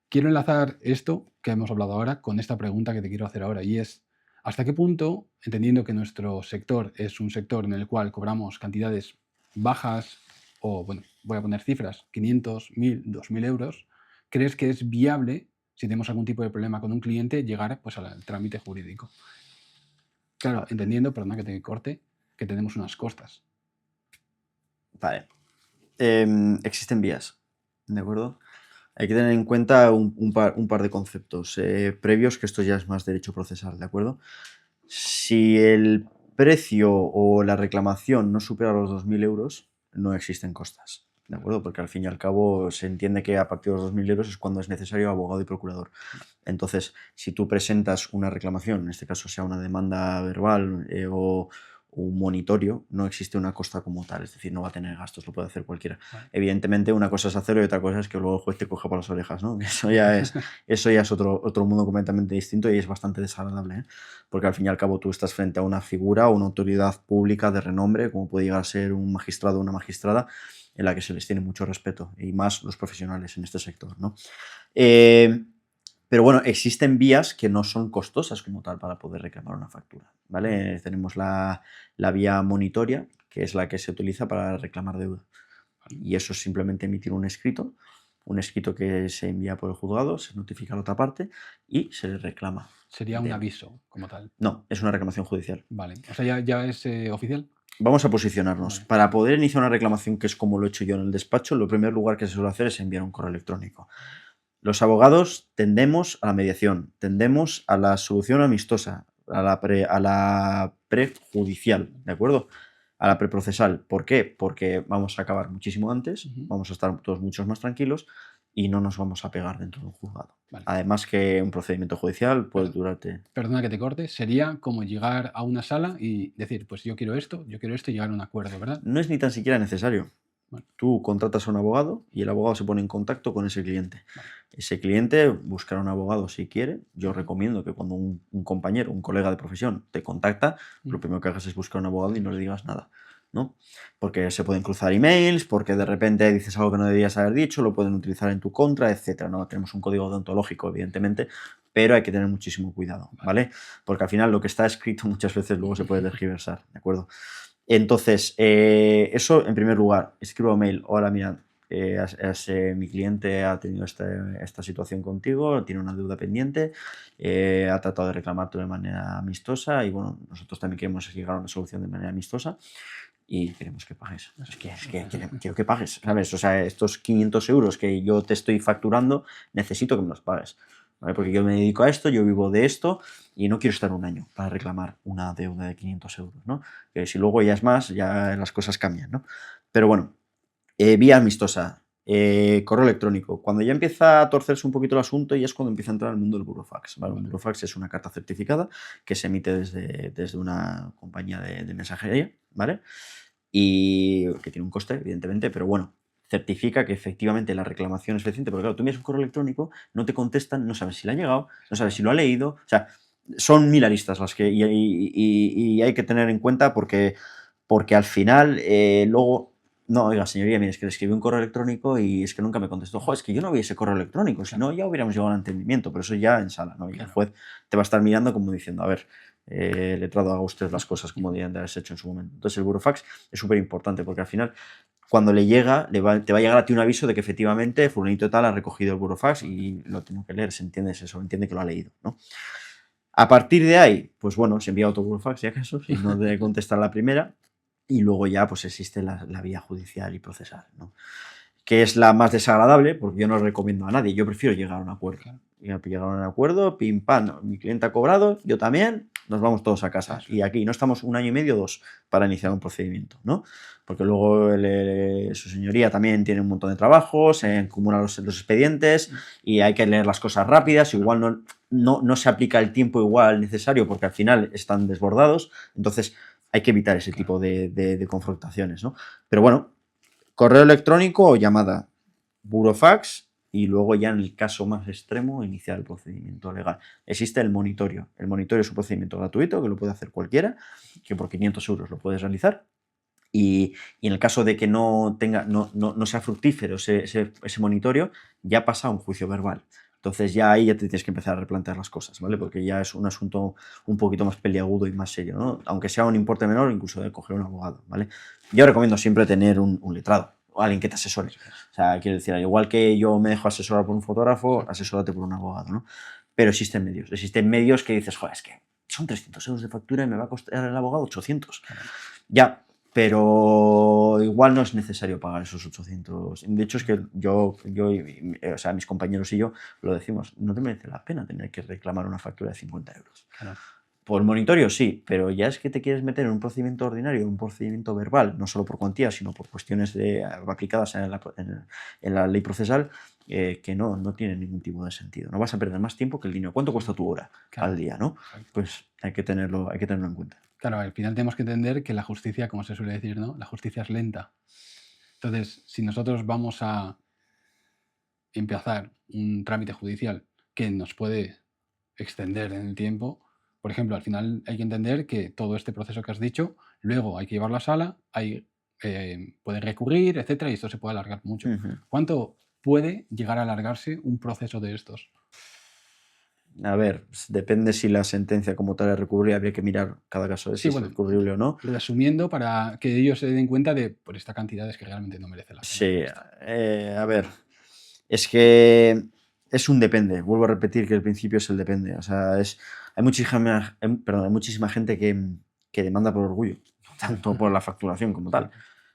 Quiero enlazar esto que hemos hablado ahora con esta pregunta que te quiero hacer ahora y es, ¿hasta qué punto, entendiendo que nuestro sector es un sector en el cual cobramos cantidades bajas o, bueno, voy a poner cifras, 500, 1000, 2000 euros, crees que es viable, si tenemos algún tipo de problema con un cliente, llegar pues, al trámite jurídico? Claro, entendiendo, perdona que te corte, que tenemos unas costas. Vale. Existen vías, ¿de acuerdo? Hay que tener en cuenta un par de conceptos previos, que esto ya es más derecho procesal, ¿de acuerdo? Si el precio o la reclamación no supera los 2.000 euros, no existen costas, ¿de acuerdo? Porque al fin y al cabo se entiende que a partir de los 2.000 euros es cuando es necesario abogado y procurador. Entonces, si tú presentas una reclamación, en este caso sea una demanda verbal o un monitorio, no existe una costa como tal, es decir, no va a tener gastos, lo puede hacer cualquiera. Vale. Evidentemente, una cosa es hacerlo y otra cosa es que luego el juez te coja por las orejas, ¿no? Eso ya es otro mundo completamente distinto y es bastante desagradable, ¿eh? Porque al fin y al cabo tú estás frente a una figura o una autoridad pública de renombre, como puede llegar a ser un magistrado o una magistrada, en la que se les tiene mucho respeto, y más los profesionales en este sector, ¿no? Pero bueno, existen vías que no son costosas como tal para poder reclamar una factura, ¿vale? Tenemos la vía monitoria, que es la que se utiliza para reclamar deuda. Y eso es simplemente emitir un escrito que se envía por el juzgado, se notifica a la otra parte y se le reclama. Sería un aviso como tal. No, es una reclamación judicial. Vale. O sea, ya es oficial. Vamos a posicionarnos. Vale. Para poder iniciar una reclamación, que es como lo he hecho yo en el despacho, lo primer lugar que se suele hacer es enviar un correo electrónico. Los abogados tendemos a la mediación, tendemos a la solución amistosa, a la prejudicial, ¿de acuerdo? A la preprocesal. ¿Por qué? Porque vamos a acabar muchísimo antes, vamos a estar todos muchos más tranquilos y no nos vamos a pegar dentro de un juzgado. Vale. Además que un procedimiento judicial puede durarte... Perdona que te corte, sería como llegar a una sala y decir, pues yo quiero esto y llegar a un acuerdo, ¿verdad? No es ni tan siquiera necesario. Vale. Tú contratas a un abogado y el abogado se pone en contacto con ese cliente. Vale. Ese cliente buscará un abogado si quiere. Yo recomiendo que cuando un compañero, un colega de profesión te contacta, lo primero que hagas es buscar un abogado y no le digas nada, ¿no? Porque se pueden cruzar emails, porque de repente dices algo que no debías haber dicho, lo pueden utilizar en tu contra, etcétera, ¿no? Tenemos un código deontológico, evidentemente, pero hay que tener muchísimo cuidado, ¿vale? Porque al final lo que está escrito muchas veces luego se puede tergiversar, ¿de acuerdo? Entonces, eso en primer lugar, escribo mail, hola, mira, mi cliente ha tenido esta situación contigo, tiene una deuda pendiente, ha tratado de reclamarte de manera amistosa y bueno, nosotros también queremos llegar a una solución de manera amistosa y queremos que pagues. Es que quiero que pagues, ¿sabes? O sea, estos 500 euros que yo te estoy facturando, necesito que me los pagues, ¿vale? Porque yo me dedico a esto, yo vivo de esto y no quiero estar un año para reclamar una deuda de 500 euros, ¿no? Que si luego ya es más, ya las cosas cambian, ¿no? Pero bueno, vía amistosa, correo electrónico. Cuando ya empieza a torcerse un poquito el asunto, ya es cuando empieza a entrar el mundo del burofax, ¿vale? Un burofax es una carta certificada que se emite desde una compañía de mensajería, ¿vale? Y que tiene un coste, evidentemente, pero bueno, certifica que efectivamente la reclamación es reciente, porque claro, tú envías un correo electrónico, no te contestan, no sabes si le ha llegado, no sabes si lo ha leído, o sea, son mil aristas las que y hay que tener en cuenta porque al final luego, no, oiga, señoría, mire, es que le escribí un correo electrónico y es que nunca me contestó. Joder, es que yo no vi ese correo electrónico, si no ya hubiéramos llegado a un entendimiento, pero eso ya en sala, ¿no? Y el juez te va a estar mirando como diciendo, a ver, letrado, haga usted las cosas como debían de haberse hecho en su momento. Entonces el burofax es súper importante porque al final cuando le llega, te va a llegar a ti un aviso de que efectivamente fulanito tal ha recogido el burofax y lo tengo que leer, se entiende eso, entiende que lo ha leído, ¿no? A partir de ahí, pues bueno, se envía otro burofax, si acaso, si no debe contestar la primera, y luego ya pues existe la vía judicial y procesal, ¿no? Que es la más desagradable, porque yo no recomiendo a nadie, yo prefiero llegar a un acuerdo. Claro. Llegar a un acuerdo, pim, pam, mi cliente ha cobrado, yo también, nos vamos todos a casa. Eso Y es. aquí no estamos 1 año y medio, 2, para iniciar un procedimiento, ¿no? Porque luego su señoría también tiene un montón de trabajos, se acumulan los expedientes y hay que leer las cosas rápidas, igual no se aplica el tiempo igual necesario porque al final están desbordados, entonces hay que evitar ese tipo de confrontaciones, ¿no? Pero bueno, correo electrónico o llamada, burofax y luego ya en el caso más extremo iniciar el procedimiento legal. Existe el monitorio. El monitorio es un procedimiento gratuito que lo puede hacer cualquiera, que por 500 euros lo puedes realizar. Y en el caso de que no sea fructífero ese monitorio, ya pasa a un juicio verbal. Entonces ya ahí ya te tienes que empezar a replantear las cosas, ¿vale? Porque ya es un asunto un poquito más peliagudo y más serio, ¿no? Aunque sea un importe menor, incluso de coger un abogado, ¿vale? Yo recomiendo siempre tener un letrado o alguien que te asesore. O sea, quiero decir, al igual que yo me dejo asesorar por un fotógrafo, asesórate por un abogado, ¿no? Pero existen medios que dices, joder, es que son 300 euros de factura y me va a costar el abogado 800. Ya, pero igual no es necesario pagar esos 800. De hecho, es que o sea, mis compañeros y yo lo decimos, no te merece la pena tener que reclamar una factura de 50 euros. Claro. Por monitorio sí, pero ya es que te quieres meter en un procedimiento ordinario, un procedimiento verbal, no solo por cuantía, sino por cuestiones aplicadas en la ley procesal, que no tiene ningún tipo de sentido. No vas a perder más tiempo que el dinero. ¿Cuánto cuesta tu hora al día, no? Exacto. Pues hay que tenerlo en cuenta. Claro, al final tenemos que entender que la justicia, como se suele decir, ¿no? La justicia es lenta. Entonces, si nosotros vamos a empezar un trámite judicial que nos puede extender en el tiempo, por ejemplo, al final hay que entender que todo este proceso que has dicho, luego hay que llevarlo a sala, puede recurrir, etcétera, y esto se puede alargar mucho. ¿Cuánto puede llegar a alargarse un proceso de estos? A ver, depende si la sentencia como tal es recurrible, habría que mirar cada caso de si Sí, es bueno, recurrible o no. resumiendo, para que ellos se den cuenta de, por esta cantidad es que realmente no merece la pena todo Sí, esto. a ver, es que es un depende. Vuelvo a repetir que el principio es el depende. O sea, hay muchísima gente que demanda por orgullo, tanto por la facturación como tal.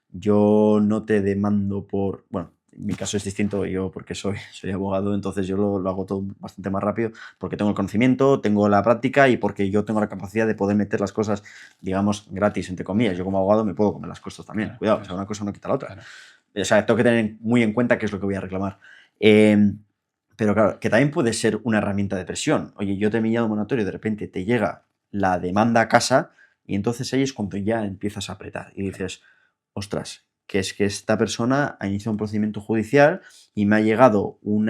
Yo no te demando por. Bueno, mi caso es distinto, yo porque soy abogado, entonces yo lo hago todo bastante más rápido, porque tengo el conocimiento, tengo la práctica y porque yo tengo la capacidad de poder meter las cosas, digamos, gratis, entre comillas. Yo como abogado me puedo comer las cosas también. Claro, Cuidado, o sea, claro, una cosa no quita la otra. claro. O sea, tengo que tener muy en cuenta qué es lo que voy a reclamar. Pero claro, que también puede ser una herramienta de presión. Oye, yo te he enviado un monitorio y de repente te llega la demanda a casa y entonces ahí es cuando ya empiezas a apretar y dices, ostras, que es que esta persona ha iniciado un procedimiento judicial y me ha llegado un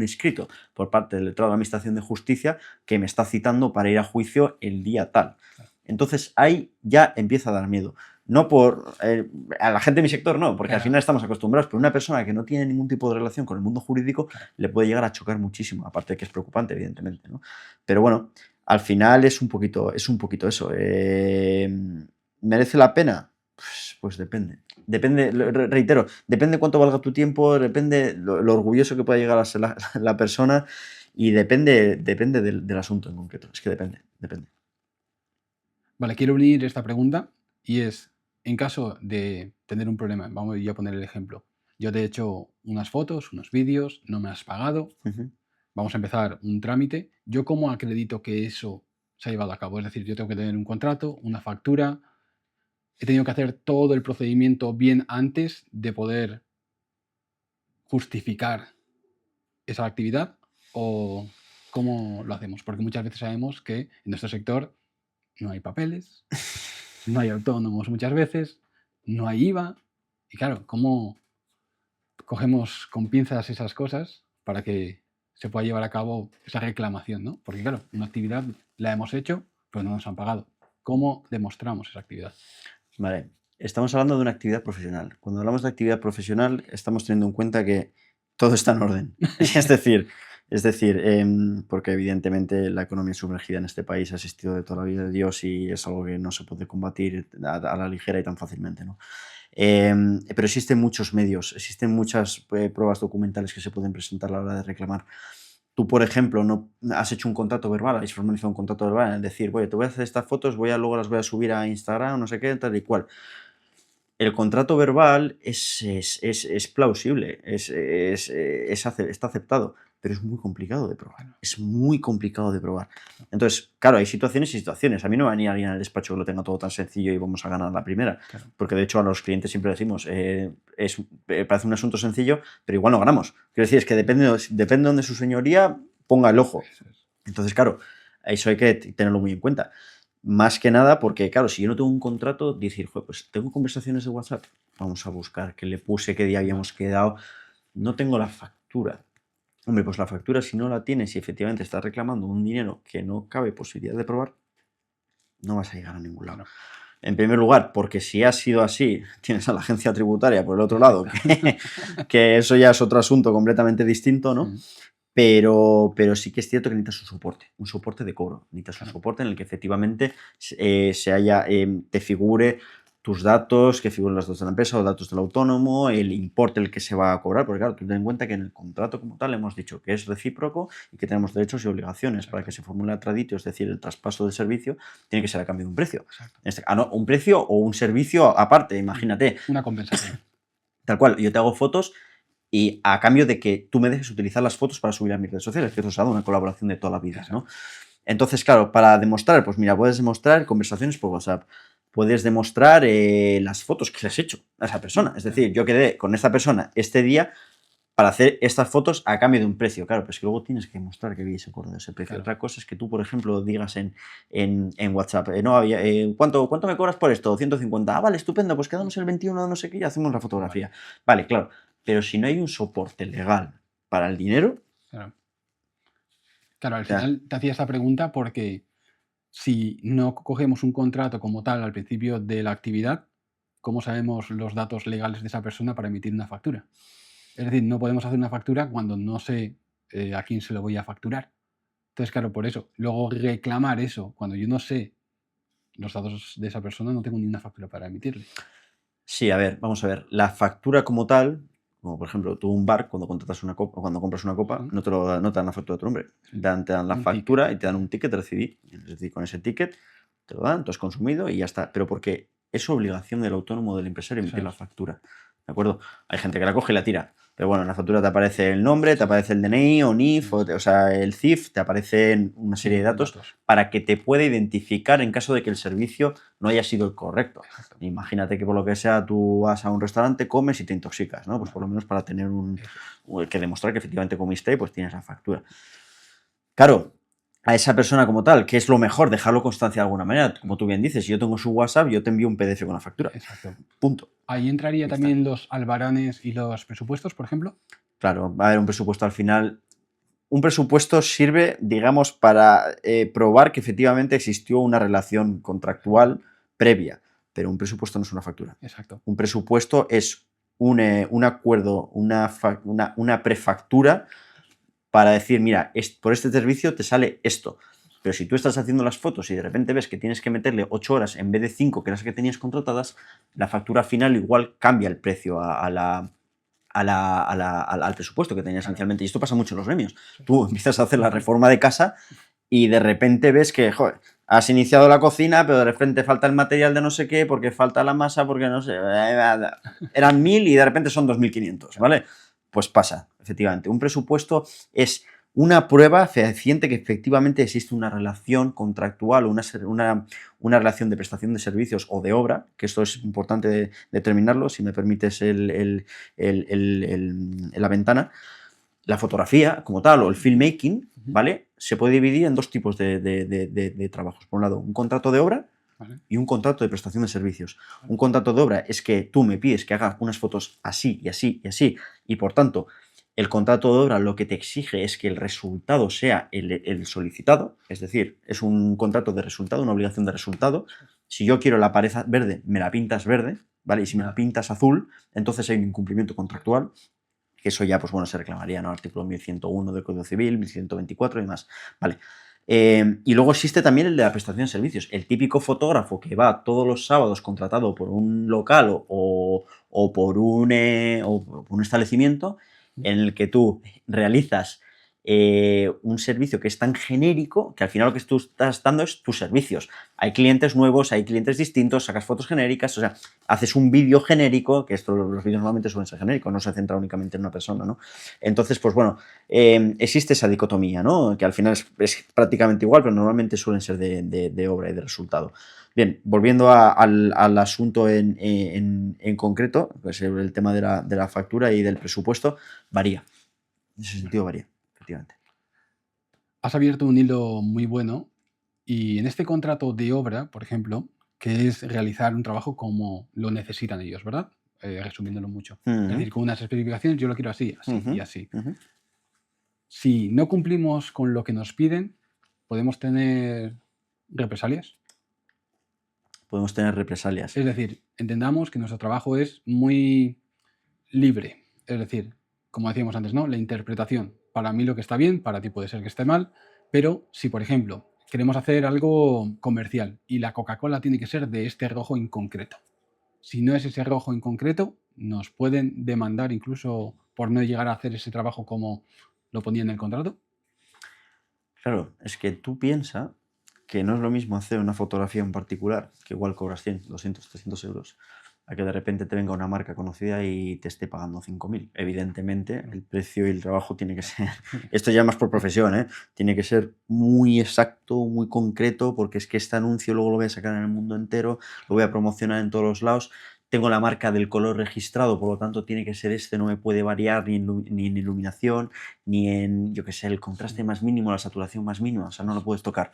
escrito por parte del letrado de la Administración de Justicia que me está citando para ir a juicio el día tal. Entonces ahí ya empieza a dar miedo. No por a la gente de mi sector, no, porque al final estamos acostumbrados, pero una persona que no tiene ningún tipo de relación con el mundo jurídico le puede llegar a chocar muchísimo, aparte de que es preocupante, evidentemente, ¿no? Pero bueno, al final es un poquito eso. ¿Merece la pena? Pues depende. Depende, reitero, depende cuánto valga tu tiempo, depende lo orgulloso que pueda llegar a ser la persona y depende del asunto en concreto. Es que depende. Vale, quiero unir esta pregunta y es, en caso de tener un problema, vamos a poner el ejemplo. Yo te he hecho unas fotos, unos vídeos, no me has pagado, vamos a empezar un trámite. ¿Yo cómo acredito que eso se ha llevado a cabo? Es decir, yo tengo que tener un contrato, una factura, he tenido que hacer todo el procedimiento bien antes de poder justificar esa actividad o cómo lo hacemos, porque muchas veces sabemos que en nuestro sector no hay papeles, no hay autónomos muchas veces, no hay IVA y claro, ¿cómo cogemos con pinzas esas cosas para que se pueda llevar a cabo esa reclamación, ¿no? Porque claro, una actividad la hemos hecho, pero no nos han pagado. ¿Cómo demostramos esa actividad? Vale, estamos hablando de una actividad profesional. Cuando hablamos de actividad profesional, estamos teniendo en cuenta que todo está en orden. Es decir, Es decir, porque evidentemente la economía sumergida en este país ha existido de toda la vida de Dios y es algo que no se puede combatir a la ligera y tan fácilmente, ¿no? Pero existen muchos medios, existen muchas pruebas documentales que se pueden presentar a la hora de reclamar. Tú, por ejemplo, no has hecho un contrato verbal, habéis formalizado un contrato verbal, es decir, oye, te voy a hacer estas fotos, luego las voy a subir a Instagram, no sé qué, tal y cual. El contrato verbal es plausible, está aceptado, pero es muy complicado de probar. Claro, Es muy complicado de probar. Entonces, claro, hay situaciones y situaciones. A mí no va a venir alguien al despacho que lo tenga todo tan sencillo y vamos a ganar la primera. claro. Porque de hecho a los clientes siempre decimos, parece un asunto sencillo, pero igual no ganamos. Quiero decir, es que depende donde su señoría ponga el ojo. Eso es. Entonces, claro, eso hay que tenerlo muy en cuenta. Más que nada porque, claro, si yo no tengo un contrato, decir, "Joder, pues tengo conversaciones de WhatsApp, vamos a buscar qué le puse, qué día habíamos quedado, no tengo la factura. Hombre, pues la factura, si no la tienes y efectivamente estás reclamando un dinero que no cabe posibilidad de probar, no vas a llegar a ningún lado. Claro. En primer lugar, porque si ha sido así, tienes a la agencia tributaria por el otro lado, que eso ya es otro asunto completamente distinto, ¿no? Mm, Pero sí que es cierto que necesitas un soporte de cobro. Necesitas un claro. soporte en el que efectivamente te figure tus datos, que figuren los datos de la empresa, los datos del autónomo, el importe el que se va a cobrar, porque claro, tú ten en cuenta que en el contrato como tal hemos dicho que es recíproco y que tenemos derechos y obligaciones. Para que Exacto. se formule a traditio, es decir, el traspaso del servicio, tiene que ser a cambio de un precio. Exacto. No, un precio o un servicio aparte, imagínate. Una compensación. Tal cual, yo te hago fotos y a cambio de que tú me dejes utilizar las fotos para subir a mis redes sociales, que eso es una colaboración de toda la vida, ¿no? Exacto. Entonces, claro, para demostrar, pues mira, puedes demostrar conversaciones por WhatsApp, puedes demostrar las fotos que le has hecho a esa persona. Es Claro. decir, yo quedé con esta persona este día para hacer estas fotos a cambio de un precio. Claro, pero es que luego tienes que demostrar que habéis acordado ese precio. Claro. Otra cosa es que tú, por ejemplo, digas en WhatsApp, no había, ¿cuánto me cobras por esto? 150. Ah, vale, estupendo, pues quedamos el 21 no sé qué y hacemos la Vale. fotografía. Vale, claro. Pero si no hay un soporte legal para el dinero, Claro. Claro, al ya, final te hacía esta pregunta porque si no cogemos un contrato como tal al principio de la actividad, ¿cómo sabemos los datos legales de esa persona para emitir una factura? Es decir, no podemos hacer una factura cuando no sé a quién se lo voy a facturar. Entonces, claro, por eso, luego reclamar eso, cuando yo no sé los datos de esa persona, no tengo ni una factura para emitirle. sí, a ver, vamos a ver. La factura como tal, como por ejemplo, tú un bar, cuando contratas una copa, cuando compras una copa, Ujú. no te dan la factura de tu nombre. Sí, Te dan la un ticket. factura y te dan un ticket de recibir. Es decir, con ese ticket te lo dan, tú has consumido y ya está. Pero porque es obligación del autónomo o del empresario Eso emitir la es. factura. ¿De acuerdo? Hay gente que la coge y la tira. Pero bueno, en la factura te aparece el nombre, te Sí, aparece el DNI o NIF, eso o es. sea, el CIF, te aparecen una serie de Sí, datos datos. para que te pueda identificar en caso de que el servicio no haya sido el correcto. Exacto. Imagínate que por lo que sea tú vas a un restaurante, comes y te intoxicas, ¿no? Pues por Vale, lo menos para tener eso es. que demostrar que efectivamente comiste, pues tienes la factura. Claro, a esa persona como tal, ¿qué es lo mejor? Dejarlo constancia de alguna manera. Como tú bien dices, si yo tengo su WhatsApp, yo te envío un PDF con la factura. Exacto. Punto. Ahí entraría Y está. también los albaranes y los presupuestos, por ejemplo. Claro, va a haber un presupuesto al final. Un presupuesto sirve, digamos, para probar que efectivamente existió una relación contractual previa, pero un presupuesto no es una factura. Exacto. Un presupuesto es un acuerdo, una prefactura para decir, mira, por este servicio te sale esto. Pero si tú estás haciendo las fotos y de repente ves que tienes que meterle 8 horas en vez de 5, que las que tenías contratadas, la factura final igual cambia el precio al presupuesto que tenías Claro. inicialmente. Y esto pasa mucho en los gremios. Sí. Tú empiezas a hacer la Ujú. reforma de casa y de repente ves que, joder, has iniciado la cocina, pero de repente falta el material de no sé qué, porque falta la masa, porque no sé. Eran 1000 y de repente son 2500, Claro. ¿vale? Pues pasa, efectivamente. Un presupuesto es una prueba fehaciente que efectivamente existe una relación contractual o una relación de prestación de servicios o de obra, que esto es importante determinarlo, si me permites la ventana. La fotografía como tal o el filmmaking, Ujú. ¿vale? Se puede dividir en dos tipos de trabajos. Por un lado, un contrato de obra Vale, y un contrato de prestación de servicios. vale. Un contrato de obra es que tú me pides que haga unas fotos así y así y así, y por tanto, el contrato de obra lo que te exige es que el resultado sea el solicitado, es decir, es un contrato de resultado, una obligación de resultado. Eso es. Si yo quiero la pared verde, me la pintas verde, ¿vale? Y si me la Vale. pintas azul, entonces hay un incumplimiento contractual que eso ya, pues bueno, se reclamaría, ¿no? Artículo 1101 del Código Civil, 1124 y demás. Vale. Y luego existe también el de la prestación de servicios. El típico fotógrafo que va todos los sábados contratado por un local o por un establecimiento en el que tú realizas un servicio que es tan genérico que al final lo que tú estás dando es tus servicios. Hay clientes nuevos, hay clientes distintos, sacas fotos genéricas, o sea, haces un vídeo genérico, que los vídeos normalmente suelen ser genéricos, no se centra únicamente en una persona, ¿no? Entonces, pues bueno, existe esa dicotomía, ¿no? Que al final es prácticamente igual, pero normalmente suelen ser de obra y de resultado. Bien, volviendo al asunto en concreto, pues el tema de la factura y del presupuesto, varía. En ese sentido varía, efectivamente. Has abierto un hilo muy bueno y en este contrato de obra, por ejemplo, que es realizar un trabajo como lo necesitan ellos, ¿verdad? Resumiéndolo mucho. Es decir, con unas especificaciones, yo lo quiero así, así y así. Si no cumplimos con lo que nos piden, ¿podemos tener represalias? Podemos tener represalias. Es decir, entendamos que nuestro trabajo es muy libre. Es decir, como decíamos antes, ¿no? La interpretación. Para mí lo que está bien, para ti puede ser que esté mal, pero si, por ejemplo, queremos hacer algo comercial y la Coca-Cola tiene que ser de este rojo en concreto. Si no es ese rojo en concreto, nos pueden demandar incluso por no llegar a hacer ese trabajo como lo ponía en el contrato. Claro, es que tú piensas que no es lo mismo hacer una fotografía en particular, que igual cobras 100, 200, 300 euros, a que de repente te venga una marca conocida y te esté pagando 5.000. Evidentemente, el precio y el trabajo tiene que ser, esto ya más por profesión, ¿eh? Tiene que ser muy exacto, muy concreto, porque es que este anuncio luego lo voy a sacar en el mundo entero, lo voy a promocionar en todos los lados. Tengo la marca del color registrado, por lo tanto tiene que ser este, no me puede variar ni en iluminación, ni en, yo qué sé, el contraste más mínimo, la saturación más mínima, o sea, no lo puedes tocar.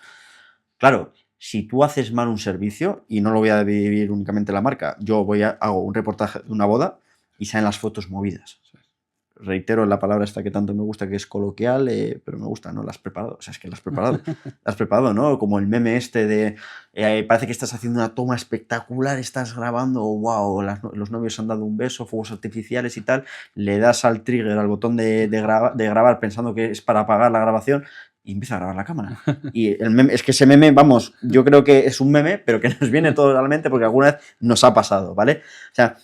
Claro, si tú haces mal un servicio, y no lo voy a dividir únicamente la marca, yo hago un reportaje de una boda y salen las fotos movidas. Reitero la palabra esta que tanto me gusta, que es coloquial, pero me gusta, ¿no? La has preparado. O sea, es que la has preparado. La has preparado, ¿no? Como el meme este de parece que estás haciendo una toma espectacular, estás grabando, wow, los novios han dado un beso, fuegos artificiales y tal, le das al trigger, al botón de grabar pensando que es para apagar la grabación y empieza a grabar la cámara. Y el meme, es que ese meme, vamos, yo creo que es un meme, pero que nos viene totalmente porque alguna vez nos ha pasado, ¿vale? O sea,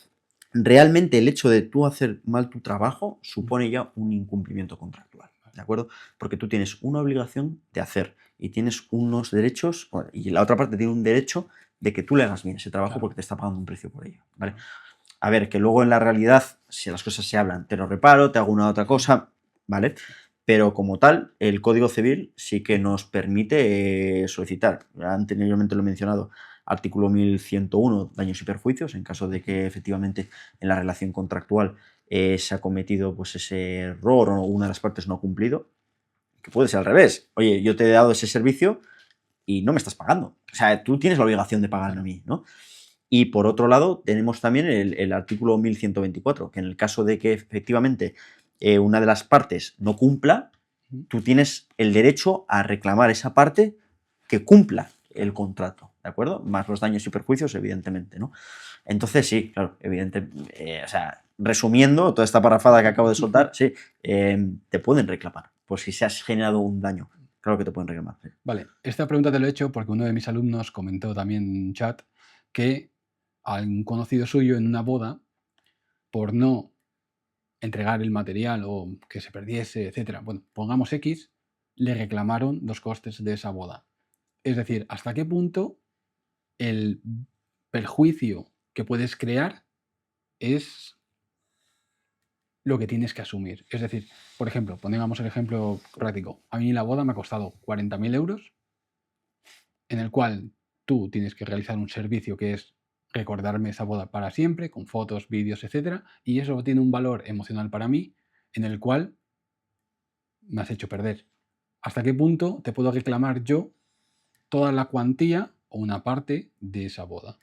realmente el hecho de tú hacer mal tu trabajo supone ya un incumplimiento contractual, ¿de acuerdo? Porque tú tienes una obligación de hacer y tienes unos derechos, y la otra parte tiene un derecho de que tú le hagas bien ese trabajo porque te está pagando un precio por ello, ¿vale? A ver, que luego en la realidad, si las cosas se hablan, te lo reparo, te hago una otra cosa, ¿vale? Pero como tal, el Código Civil sí que nos permite solicitar, anteriormente lo he mencionado, artículo 1101, daños y perjuicios, en caso de que efectivamente en la relación contractual se ha cometido pues, ese error o una de las partes no ha cumplido, que puede ser al revés. Oye, yo te he dado ese servicio y no me estás pagando. O sea, tú tienes la obligación de pagarme a mí, ¿no? Y por otro lado, tenemos también el artículo 1124, que en el caso de que efectivamente una de las partes no cumpla, tú tienes el derecho a reclamar esa parte que cumpla el contrato, ¿de acuerdo? Más los daños y perjuicios, evidentemente, ¿no? Entonces, sí, claro, evidentemente, o sea, resumiendo toda esta parrafada que acabo de soltar, sí, te pueden reclamar por si se has generado un daño. Claro que te pueden reclamar. Sí. Vale, esta pregunta te lo he hecho porque uno de mis alumnos comentó también en un chat que a un conocido suyo en una boda, por no entregar el material o que se perdiese, etcétera, bueno, pongamos X, le reclamaron los costes de esa boda. Es decir, ¿hasta qué punto el perjuicio que puedes crear es lo que tienes que asumir? Es decir, por ejemplo, pongamos el ejemplo práctico. A mí la boda me ha costado 40.000 euros, en el cual tú tienes que realizar un servicio que es recordarme esa boda para siempre, con fotos, vídeos, etcétera, y eso tiene un valor emocional para mí, en el cual me has hecho perder. ¿Hasta qué punto te puedo reclamar yo toda la cuantía o una parte de esa boda?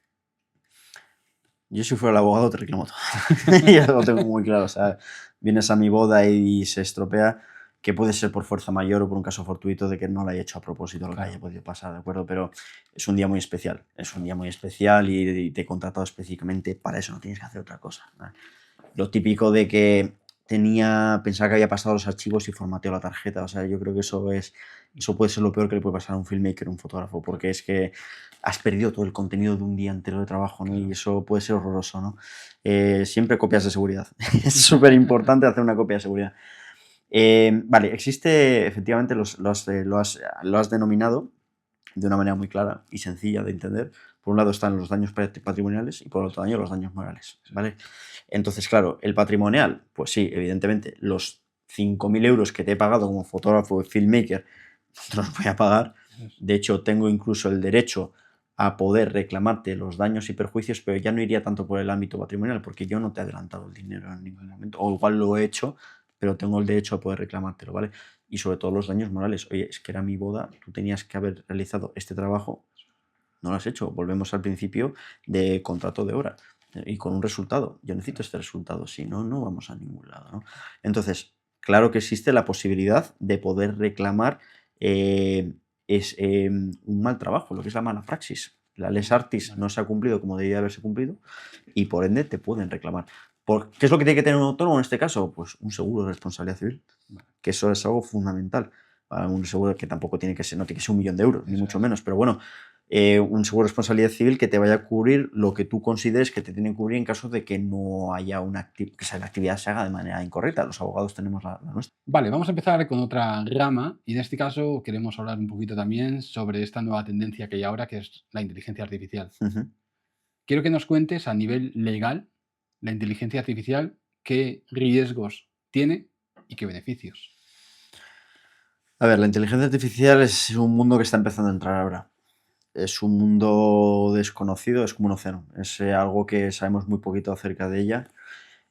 Yo si fuera el abogado te reclamo todo. Yo lo tengo muy claro. O sea, vienes a mi boda y se estropea, que puede ser por fuerza mayor o por un caso fortuito de que no lo haya hecho a propósito, lo que haya podido pasar, ¿de acuerdo? Pero es un día muy especial. Es un día muy especial y te he contratado específicamente para eso. No tienes que hacer otra cosa, ¿vale? Lo típico de que pensaba que había pasado los archivos y formateó la tarjeta. O sea, yo creo que eso puede ser lo peor que le puede pasar a un filmmaker, un fotógrafo, porque es que has perdido todo el contenido de un día entero de trabajo, ¿no? Y Claro. eso puede ser horroroso, ¿no? Siempre copias de seguridad. Es súper importante hacer una copia de seguridad. Vale, existe, efectivamente, lo has denominado de una manera muy clara y sencilla de entender. Por un lado están los daños patrimoniales y por otro lado los daños morales, ¿vale? Entonces, claro, el patrimonial, pues sí, evidentemente, los 5.000 euros que te he pagado como fotógrafo, filmmaker, no te los voy a pagar. Eso es. De hecho, tengo incluso el derecho a poder reclamarte los daños y perjuicios, pero ya no iría tanto por el ámbito patrimonial, porque yo no te he adelantado el dinero en ningún momento, o igual lo he hecho, pero tengo el derecho a poder reclamártelo, ¿vale? Y sobre todo los daños morales. Oye, es que era mi boda, tú tenías que haber realizado este trabajo, no lo has hecho. Volvemos al principio de contrato de obra y con un resultado. Yo necesito este resultado, si no, no vamos a ningún lado, ¿no? Entonces, claro que existe la posibilidad de poder reclamar eh, un mal trabajo, lo que es la mala praxis. La lex artis Vale. no se ha cumplido como debía haberse cumplido y por ende te pueden reclamar. ¿Qué es lo que tiene que tener un autónomo en este caso? Pues un seguro de responsabilidad civil, Vale. que eso es algo fundamental. Un seguro que tampoco tiene que ser, no tiene que ser 1.000.000 de euros, ni Eso mucho es. menos, pero bueno, un seguro de responsabilidad civil que te vaya a cubrir lo que tú consideres que te tiene que cubrir en caso de que no haya que la actividad se haga de manera incorrecta. Los abogados tenemos la nuestra. Vale, vamos a empezar con otra rama y en este caso queremos hablar un poquito también sobre esta nueva tendencia que hay ahora, que es la inteligencia artificial. Ujú. Quiero que nos cuentes a nivel legal la inteligencia artificial, qué riesgos tiene y qué beneficios. A ver, la inteligencia artificial es un mundo que está empezando a entrar ahora. Es un mundo desconocido, es como un océano. Es algo que sabemos muy poquito acerca de ella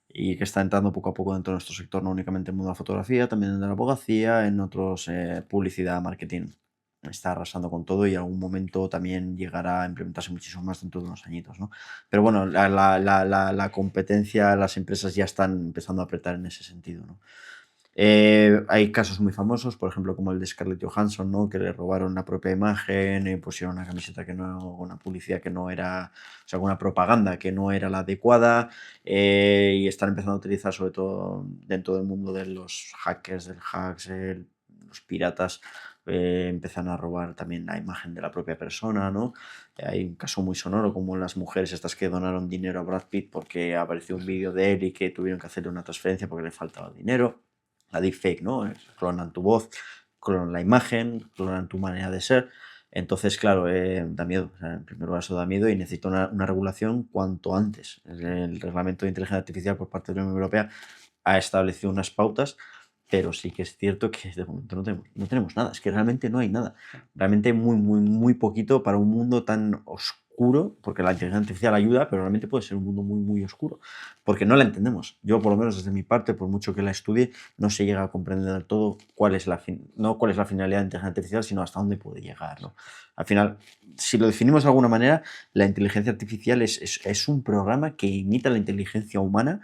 y que está entrando poco a poco dentro de nuestro sector, no únicamente en el mundo de la fotografía, también en la abogacía, en otros publicidad, marketing. Está arrasando con todo y en algún momento también llegará a implementarse muchísimo más dentro de unos añitos, ¿no? Pero bueno, la competencia, las empresas ya están empezando a apretar en ese sentido, ¿no? Hay casos muy famosos, por ejemplo, como el de Scarlett Johansson, ¿no? Que le robaron la propia imagen, pusieron una camiseta que no, una publicidad que no era, o sea, una propaganda que no era la adecuada, y están empezando a utilizar, sobre todo dentro del mundo de los hackers, del hacks, los piratas, empiezan a robar también la imagen de la propia persona, ¿no? Hay un caso muy sonoro como las mujeres estas que donaron dinero a Brad Pitt porque apareció un Eso es, vídeo de él y que tuvieron que hacerle una transferencia porque le faltaba dinero. La deepfake, ¿no? eso es. Clonan tu voz, clonan la imagen, clonan tu manera de ser. Entonces, claro, da miedo. O sea, en primer lugar, eso da miedo y necesita una regulación cuanto antes. El reglamento de inteligencia artificial por parte de la Unión Europea ha establecido unas pautas, pero sí que es cierto que de momento no tenemos nada. Es que realmente no hay nada. Realmente muy, muy, muy poquito para un mundo tan oscuro, porque la inteligencia artificial ayuda, pero realmente puede ser un mundo muy, muy oscuro, porque no la entendemos. Yo, por lo menos desde mi parte, por mucho que la estudie, no se llega a comprender del todo no cuál es la finalidad de la inteligencia artificial, sino hasta dónde puede llegar, ¿no? Al final, si lo definimos de alguna manera, la inteligencia artificial es un programa que imita la inteligencia humana,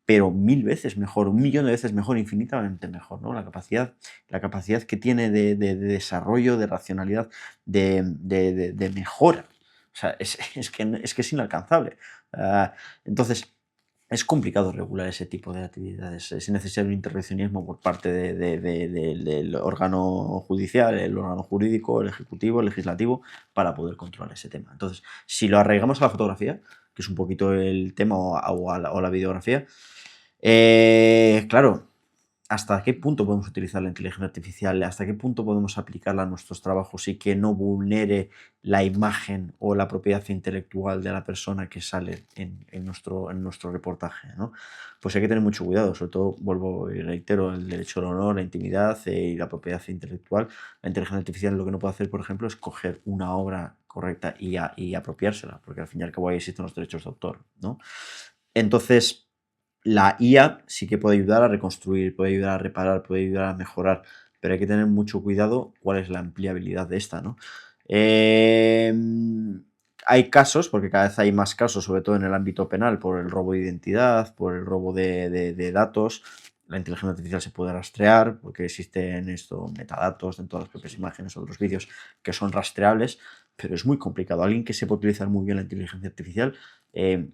pero 1.000 veces mejor, 1.000.000 de veces mejor, infinitamente mejor, ¿no? La capacidad que tiene de desarrollo, de racionalidad, de mejora. O sea, es que es inalcanzable. Entonces, es complicado regular ese tipo de actividades. Es necesario un intervencionismo por parte del órgano judicial, el órgano jurídico, el ejecutivo, el legislativo, para poder controlar ese tema. Entonces, si lo arraigamos a la fotografía, que es un poquito el tema, o a la videografía, claro, ¿hasta qué punto podemos utilizar la inteligencia artificial? ¿Hasta qué punto podemos aplicarla a nuestros trabajos y que no vulnere la imagen o la propiedad intelectual de la persona que sale en nuestro reportaje, ¿no? Pues hay que tener mucho cuidado, sobre todo, vuelvo y reitero, el derecho al honor, la intimidad, y la propiedad intelectual. La inteligencia artificial lo que no puede hacer, por ejemplo, es coger una obra correcta y apropiársela, porque al fin y al cabo ahí existen los derechos de autor, ¿no? Entonces, la IA sí que puede ayudar a reconstruir, puede ayudar a reparar, puede ayudar a mejorar, pero hay que tener mucho cuidado cuál es la empleabilidad de esta, ¿no? Hay casos, porque cada vez hay más casos, sobre todo en el ámbito penal, por el robo de identidad, por el robo de datos. La inteligencia artificial se puede rastrear, porque existen metadatos dentro de las propias imágenes o otros vídeos que son rastreables, pero es muy complicado. Alguien que sepa utilizar muy bien la inteligencia artificial, eh,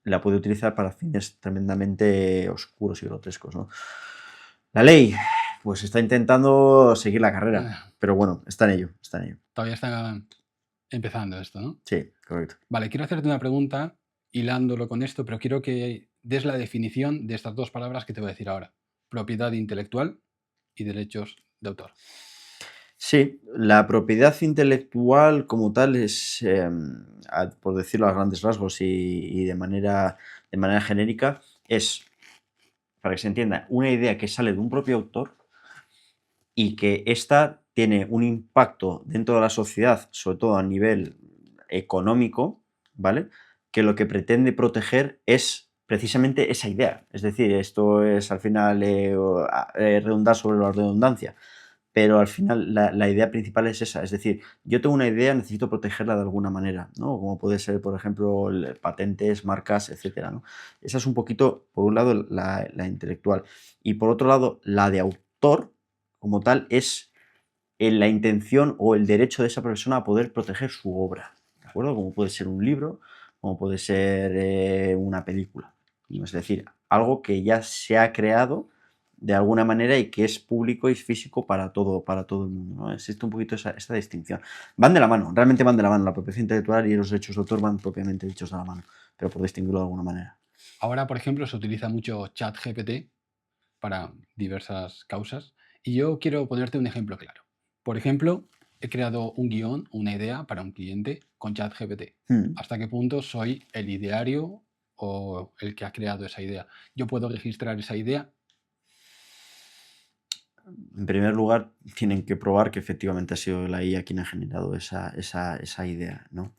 la puede utilizar para fines tremendamente oscuros y grotescos, ¿no? La ley, pues está intentando seguir la carrera, pero bueno, está en ello, está en ello. Todavía está empezando esto, ¿no? Sí, correcto. Vale, quiero hacerte una pregunta hilándolo con esto, pero quiero que des la definición de estas dos palabras que te voy a decir ahora. Propiedad intelectual y derechos de autor. Sí, la propiedad intelectual como tal es, por decirlo a grandes rasgos y de manera genérica, es, para que se entienda, una idea que sale de un propio autor y que ésta tiene un impacto dentro de la sociedad, sobre todo a nivel económico, ¿vale? Que lo que pretende proteger es precisamente esa idea. Es decir, esto es al final redundar sobre la redundancia, pero al final la idea principal es esa. Es decir, yo tengo una idea, necesito protegerla de alguna manera, ¿no? Como puede ser, por ejemplo, patentes, marcas, etcétera, ¿no? Esa es un poquito, por un lado, la intelectual. Y por otro lado, la de autor, como tal, es la intención o el derecho de esa persona a poder proteger su obra, ¿de acuerdo? Como puede ser un libro, como puede ser una película. Es decir, algo que ya se ha creado de alguna manera y que es público y físico para todo el mundo, ¿no? Existe un poquito esta distinción. Van de la mano, realmente van de la mano. La propiedad intelectual y los derechos de autor van propiamente dichos de la mano, pero por distinguirlo de alguna manera. Ahora, por ejemplo, se utiliza mucho ChatGPT para diversas causas y yo quiero ponerte un ejemplo claro. Por ejemplo, he creado un guión, una idea para un cliente con ChatGPT. Mm. ¿Hasta qué punto soy el ideario o el que ha creado esa idea? Yo puedo registrar esa idea. En primer lugar, tienen que probar que efectivamente ha sido la IA quien ha generado esa idea, ¿no?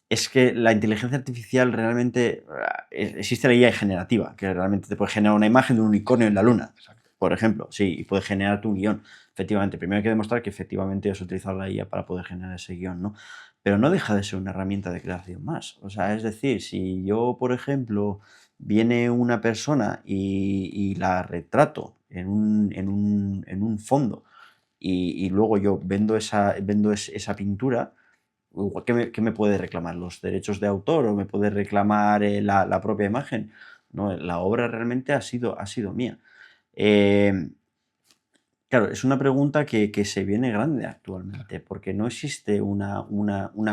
Es que la inteligencia artificial realmente, existe la IA generativa, que realmente te puede generar una imagen de un unicornio en la luna, Exacto. por ejemplo, sí, y puede generarte un guión. Efectivamente, primero hay que demostrar que efectivamente has utilizado la IA para poder generar ese guión, ¿no? Pero no deja de ser una herramienta de creación más. O sea, es decir, si yo, por ejemplo, viene una persona y la retrato en un fondo y luego yo vendo esa pintura, ¿qué me puede reclamar? ¿Los derechos de autor o me puede reclamar la propia imagen? No, la obra realmente ha sido mía. Eh, claro, es una pregunta que se viene grande Claro. actualmente, porque no existe una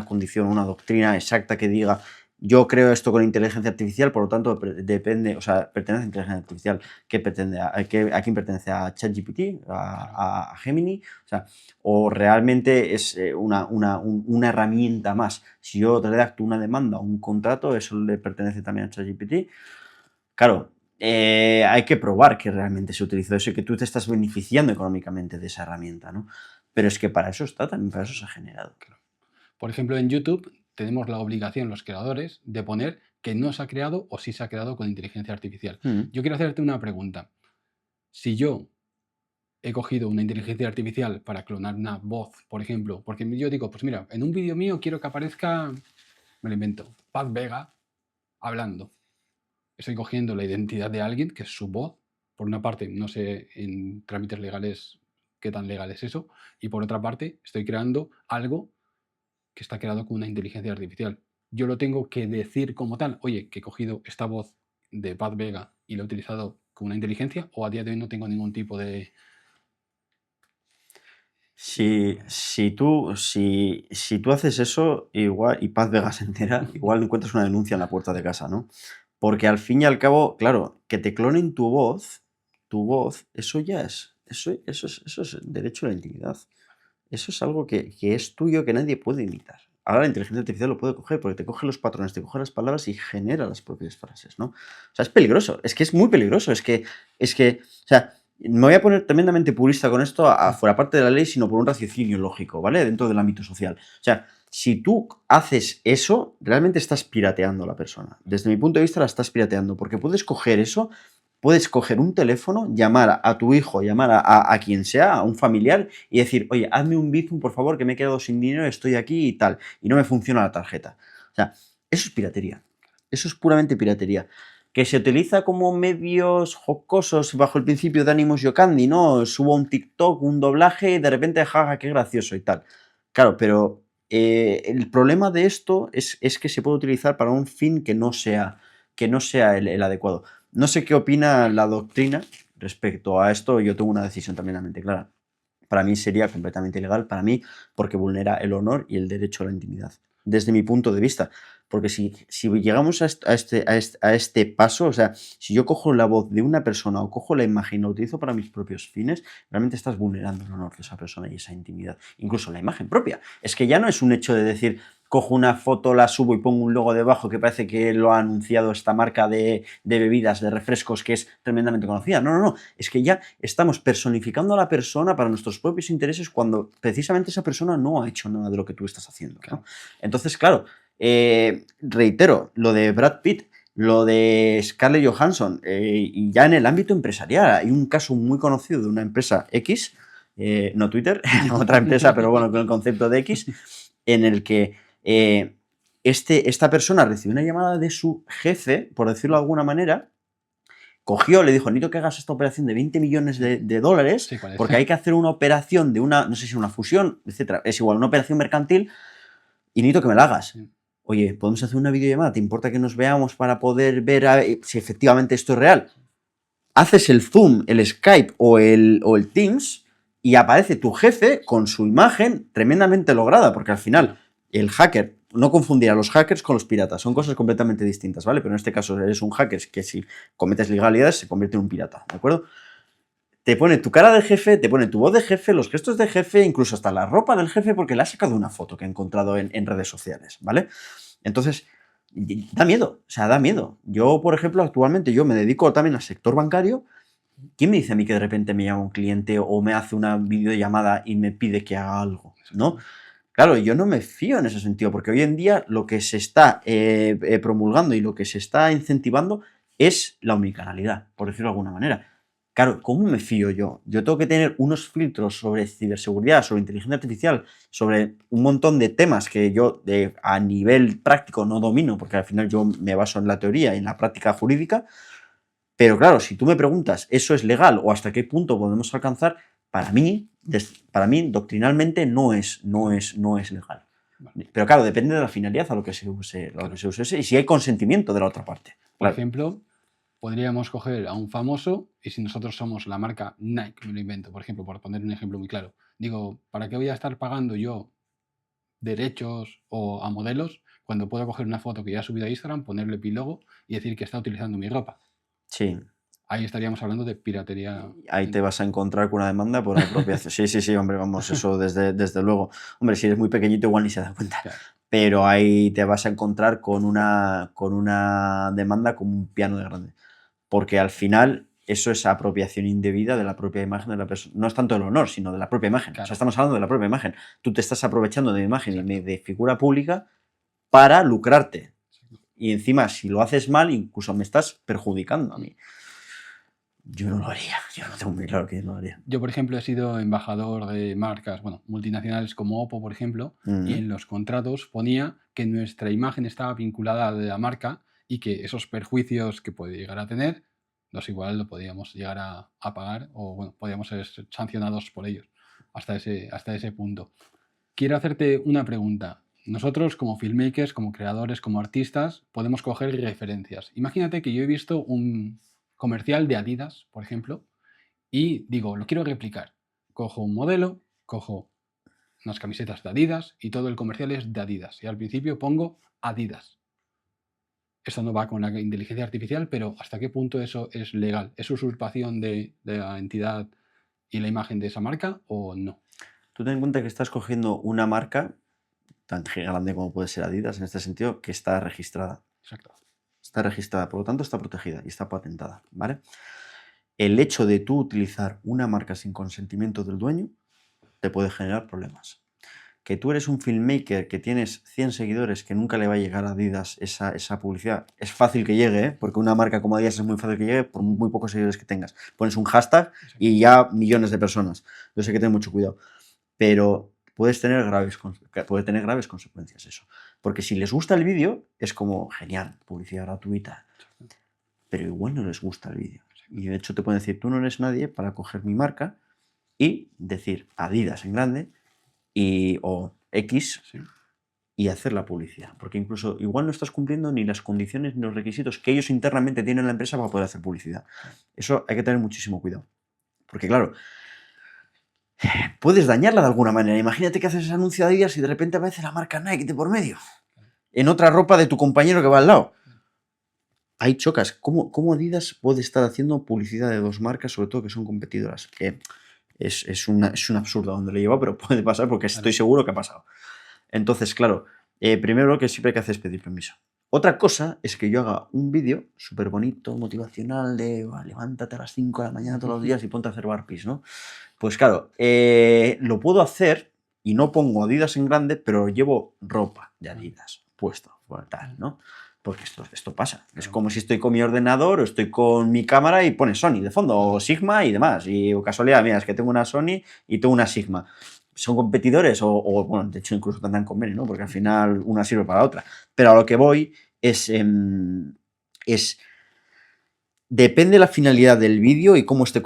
condición, una doctrina exacta que diga yo creo esto con inteligencia artificial, por lo tanto depende, o sea, pertenece a inteligencia artificial. ¿Qué pretende? ¿A quién pertenece? ¿A ChatGPT? Claro. ¿A Gemini? O sea, o realmente es una herramienta más. Si yo redacto una demanda o un contrato, eso le pertenece también a ChatGPT. Claro, hay que probar que realmente se utilizó eso y que tú te estás beneficiando económicamente de esa herramienta, ¿no? Pero es que para eso está, también para eso se ha generado. Por ejemplo, en YouTube tenemos la obligación, los creadores, de poner que no se ha creado o sí se ha creado con inteligencia artificial. Mm. Yo quiero hacerte una pregunta. Si yo he cogido una inteligencia artificial para clonar una voz, por ejemplo, porque yo digo, pues mira, en un vídeo mío quiero que aparezca, me lo invento, Paz Vega hablando. Estoy cogiendo la identidad de alguien, que es su voz. Por una parte, no sé en trámites legales qué tan legal es eso. Y por otra parte, estoy creando algo que está creado con una inteligencia artificial. Yo lo tengo que decir como tal, oye, que he cogido esta voz de Paz Vega y la he utilizado con una inteligencia, o a día de hoy no tengo ningún tipo de... Si tú haces eso, igual, y Paz Vega se entera, igual encuentras una denuncia en la puerta de casa, ¿no? Porque al fin y al cabo, claro, que te clonen tu voz, eso ya es, eso es derecho a la intimidad. Eso es algo que es tuyo, que nadie puede imitar. Ahora la inteligencia artificial lo puede coger, porque te coge los patrones, te coge las palabras y genera las propias frases, ¿no? O sea, es peligroso, es que es muy peligroso, o sea, me voy a poner tremendamente purista con esto, fuera parte de la ley, sino por un raciocinio lógico, ¿vale? Dentro del ámbito social. O sea, si tú haces eso, realmente estás pirateando a la persona. Desde mi punto de vista la estás pirateando, porque puedes coger eso, puedes coger un teléfono, llamar a tu hijo, llamar a quien sea, a un familiar y decir, oye, hazme un Bizum, por favor, que me he quedado sin dinero, estoy aquí y tal, y no me funciona la tarjeta. O sea, eso es piratería. Eso es puramente piratería. Que se utiliza como medios jocosos bajo el principio de ánimos Yocandi, ¿no? Subo un TikTok, un doblaje y de repente, jaja, qué gracioso y tal. Claro, pero el problema de esto es que se puede utilizar para un fin que no sea el adecuado. No sé qué opina la doctrina respecto a esto. Yo tengo una decisión también en la mente clara. Para mí sería completamente ilegal, para mí, porque vulnera el honor y el derecho a la intimidad, desde mi punto de vista. Porque si llegamos a este paso, o sea, si yo cojo la voz de una persona o cojo la imagen y la utilizo para mis propios fines, realmente estás vulnerando el honor de esa persona y esa intimidad. Incluso la imagen propia. Es que ya no es un hecho de decir, cojo una foto, la subo y pongo un logo debajo que parece que lo ha anunciado esta marca de bebidas, de refrescos, que es tremendamente conocida. No, no, no. Es que ya estamos personificando a la persona para nuestros propios intereses cuando precisamente esa persona no ha hecho nada de lo que tú estás haciendo, ¿no? Entonces, claro, reitero, lo de Brad Pitt, lo de Scarlett Johansson, y ya en el ámbito empresarial, hay un caso muy conocido de una empresa X, no Twitter, otra empresa, pero bueno, con el concepto de X, en el que esta persona recibió una llamada de su jefe, por decirlo de alguna manera, cogió, le dijo, necesito que hagas esta operación de 20 millones de dólares, Sí, ¿cuál es? porque hay que hacer una operación de una, no sé si una fusión, etcétera, es igual, una operación mercantil, y necesito que me la hagas. Sí. Oye, ¿podemos hacer una videollamada? ¿Te importa que nos veamos para poder ver si efectivamente esto es real? Haces el Zoom, el Skype o el Teams y aparece tu jefe con su imagen tremendamente lograda, porque al final el hacker, no confundir a los hackers con los piratas, son cosas completamente distintas, ¿vale? Pero en este caso eres un hacker que si cometes ilegalidades se convierte en un pirata, ¿de acuerdo? Te pone tu cara de jefe, te pone tu voz de jefe, los gestos de jefe, incluso hasta la ropa del jefe, porque le ha sacado una foto que he encontrado en redes sociales, ¿vale? Entonces, da miedo, o sea, da miedo. Yo, por ejemplo, actualmente yo me dedico también al sector bancario. ¿Quién me dice a mí que de repente me llama un cliente o me hace una videollamada y me pide que haga algo, ¿no? Claro, yo no me fío en ese sentido, porque hoy en día lo que se está promulgando y lo que se está incentivando es la omnicanalidad, por decirlo de alguna manera. Claro, ¿cómo me fío yo? Yo tengo que tener unos filtros sobre ciberseguridad, sobre inteligencia artificial, sobre un montón de temas que yo a nivel práctico no domino, porque al final yo me baso en la teoría y en la práctica jurídica. Pero claro, si tú me preguntas, ¿eso es legal o hasta qué punto podemos alcanzar? Para mí, doctrinalmente no es legal. Vale. Pero claro, depende de la finalidad a lo que se use, y si hay consentimiento de la otra parte. Por Claro. ejemplo, podríamos coger a un famoso y si nosotros somos la marca Nike, me lo invento, por ejemplo, por poner un ejemplo muy claro. Digo, ¿para qué voy a estar pagando yo derechos o a modelos cuando puedo coger una foto que ya he subido a Instagram, ponerle mi logo y decir que está utilizando mi ropa? Sí. Ahí estaríamos hablando de piratería. Ahí te vas a encontrar con una demanda por apropiación. Sí, hombre, vamos, eso desde luego. Hombre, si eres muy pequeñito igual ni se da cuenta. Claro. Pero ahí te vas a encontrar con una demanda como un piano de grande. Porque al final eso es apropiación indebida de la propia imagen de la persona. No es tanto el honor, sino de la propia imagen. Claro. O sea, estamos hablando de la propia imagen. Tú te estás aprovechando de mi imagen Exacto. y de figura pública para lucrarte. Y encima, si lo haces mal, incluso me estás perjudicando a mí. Yo no lo haría. Yo no tengo muy claro que no lo haría. Yo, por ejemplo, he sido embajador de marcas, bueno, multinacionales como Oppo, por ejemplo, y en los contratos ponía que nuestra imagen estaba vinculada a la de la marca y que esos perjuicios que puede llegar a tener, los igual lo podíamos llegar a pagar o, bueno, podíamos ser sancionados por ellos hasta ese punto. Quiero hacerte una pregunta. Nosotros, como filmmakers, como creadores, como artistas, podemos coger referencias. Imagínate que yo he visto un comercial de Adidas, por ejemplo, y digo, lo quiero replicar. Cojo un modelo, cojo unas camisetas de Adidas y todo el comercial es de Adidas. Y al principio pongo Adidas. Esto no va con la inteligencia artificial, pero ¿hasta qué punto eso es legal? ¿Es usurpación de la entidad y la imagen de esa marca o no? Tú ten en cuenta que estás cogiendo una marca tan grande como puede ser Adidas, en este sentido, que está registrada. Exacto. Está registrada, por lo tanto está protegida y está patentada, ¿vale? El hecho de tú utilizar una marca sin consentimiento del dueño te puede generar problemas. Que tú eres un filmmaker que tienes 100 seguidores que nunca le va a llegar a Adidas esa publicidad, es fácil que llegue, ¿eh? Porque una marca como Adidas es muy fácil que llegue por muy pocos seguidores que tengas. Pones un hashtag y ya millones de personas. Yo sé que tener mucho cuidado. Pero puede tener graves consecuencias eso. Porque si les gusta el vídeo, es como, genial, publicidad gratuita. Pero igual no les gusta el vídeo. Y de hecho te pueden decir, tú no eres nadie para coger mi marca y decir Adidas en grande o X, Sí. y hacer la publicidad. Porque incluso igual no estás cumpliendo ni las condiciones ni los requisitos que ellos internamente tienen en la empresa para poder hacer publicidad. Eso hay que tener muchísimo cuidado. Porque claro, puedes dañarla de alguna manera. Imagínate que haces ese anuncio de Adidas y de repente aparece la marca Nike de por medio. En otra ropa de tu compañero que va al lado. Ahí chocas. ¿Cómo Adidas puede estar haciendo publicidad de dos marcas, sobre todo que son competidoras? Que es un absurdo a donde lo llevo, pero puede pasar porque estoy seguro que ha pasado. Entonces, claro, primero lo que siempre hay que hacer es pedir permiso. Otra cosa es que yo haga un vídeo súper bonito, motivacional, de levántate a las 5 de la mañana todos los días y ponte a hacer burpees, ¿no? Pues claro, lo puedo hacer y no pongo Adidas en grande, pero llevo ropa de Adidas puesto, por tal, ¿no? Porque esto pasa. Es como si estoy con mi ordenador o estoy con mi cámara y pone Sony de fondo, o Sigma y demás. Y casualidad, mira, es que tengo una Sony y tengo una Sigma. ¿Son competidores o bueno, de hecho incluso tendrán convenio, ¿no? Porque al final una sirve para la otra. Pero a lo que voy es depende de la finalidad del vídeo y cómo esté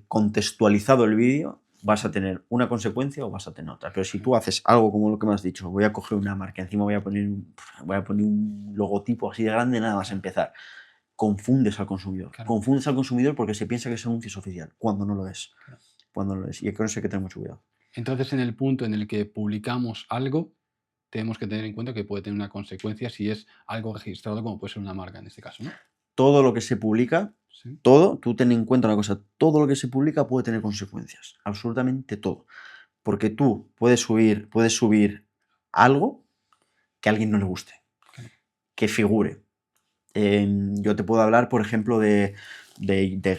contextualizado el vídeo, vas a tener una consecuencia o vas a tener otra. Pero si tú haces algo como lo que me has dicho, voy a coger una marca, encima voy a poner un logotipo así de grande nada más empezar, confundes al consumidor. Claro. Confundes al consumidor porque se piensa que ese anuncio es oficial, cuando no lo es. Claro. Cuando no lo es. Y con eso hay que tener mucho cuidado. Entonces, en el punto en el que publicamos algo, tenemos que tener en cuenta que puede tener una consecuencia si es algo registrado, como puede ser una marca en este caso, ¿no? Todo lo que se publica, Sí. tú ten en cuenta una cosa, todo lo que se publica puede tener consecuencias, absolutamente todo. Porque tú puedes subir algo que a alguien no le guste, Claro. que figure. Yo te puedo hablar, por ejemplo, de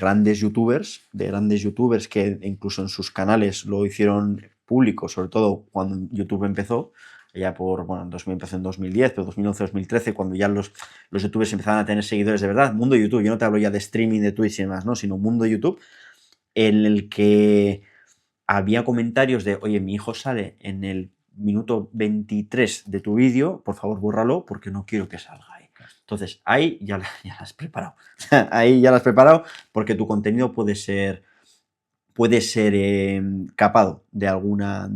grandes youtubers que incluso en sus canales lo hicieron público, sobre todo cuando YouTube empezó, ya empezó en 2010, pero 2011, 2013, cuando ya los youtubers empezaban a tener seguidores de verdad, mundo de YouTube, yo no te hablo ya de streaming, de Twitch y demás, ¿no? Sino mundo de YouTube, en el que había comentarios de, oye, mi hijo sale en el minuto 23 de tu vídeo, por favor bórralo porque no quiero que salga ahí. Entonces, ahí ya la has preparado. Ahí ya la has preparado porque tu contenido puede ser capado de alguna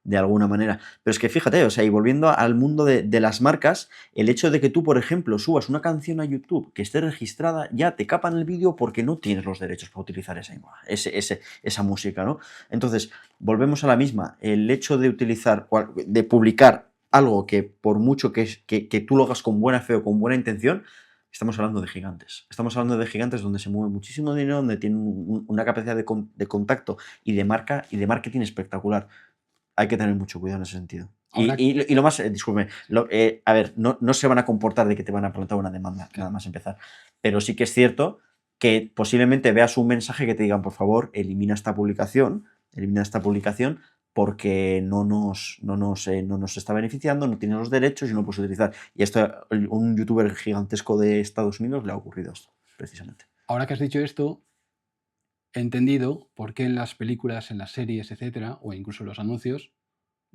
manera. Pero es que fíjate, o sea, y volviendo al mundo de las marcas, el hecho de que tú, por ejemplo, subas una canción a YouTube que esté registrada, ya te capan el vídeo porque no tienes los derechos para utilizar esa música, ¿no? Entonces, volvemos a la misma. El hecho de de publicar algo que por mucho que tú lo hagas con buena fe o con buena intención, estamos hablando de gigantes. Estamos hablando de gigantes donde se mueve muchísimo dinero, donde tienen una capacidad de contacto y de marketing espectacular. Hay que tener mucho cuidado en ese sentido. Ahora- Y lo más, disculpe, a ver, no se van a comportar de que te van a plantar una demanda, nada más empezar. Pero sí que es cierto que posiblemente veas un mensaje que te digan, por favor, elimina esta publicación porque no nos está beneficiando, no tiene los derechos y no puedes utilizar. Y esto, un youtuber gigantesco de Estados Unidos le ha ocurrido esto, precisamente. Ahora que has dicho esto, he entendido por qué en las películas, en las series, etcétera, o incluso en los anuncios,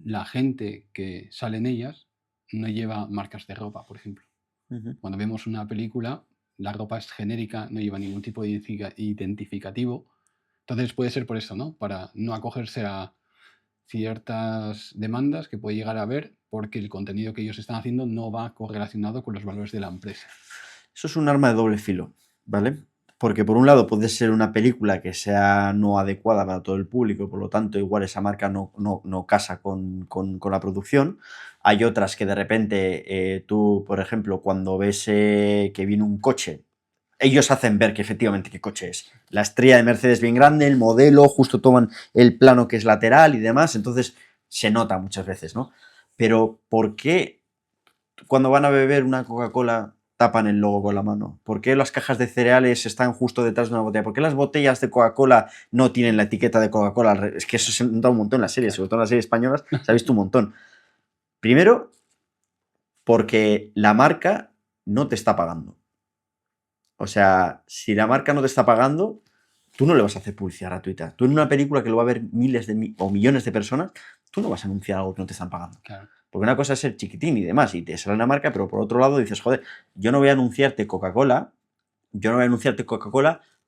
la gente que sale en ellas no lleva marcas de ropa, por ejemplo. Ujú. Cuando vemos una película, la ropa es genérica, no lleva ningún tipo de identificativo. Entonces puede ser por eso, ¿no? Para no acogerse a ciertas demandas que puede llegar a haber porque el contenido que ellos están haciendo no va correlacionado con los valores de la empresa. Eso es un arma de doble filo, ¿vale? Porque por un lado puede ser una película que sea no adecuada para todo el público, por lo tanto igual esa marca no casa con la producción. Hay otras que de repente tú, por ejemplo, cuando ves que viene un coche, ellos hacen ver que efectivamente qué coche es. La estrella de Mercedes bien grande, el modelo, justo toman el plano que es lateral y demás, entonces se nota muchas veces, ¿no? Pero ¿por qué cuando van a beber una Coca-Cola tapan el logo con la mano? ¿Por qué las cajas de cereales están justo detrás de una botella? ¿Por qué las botellas de Coca-Cola no tienen la etiqueta de Coca-Cola? Es que eso se nota un montón en las series, sobre todo en las series españolas, se ha visto un montón. Primero, porque la marca no te está pagando. O sea, si la marca no te está pagando, tú no le vas a hacer publicidad gratuita. Tú en una película que lo va a ver miles o millones de personas, tú no vas a anunciar algo que no te están pagando. Claro. Porque una cosa es ser chiquitín y demás, y te sale una marca, pero por otro lado dices, joder, yo no voy a anunciarte Coca-Cola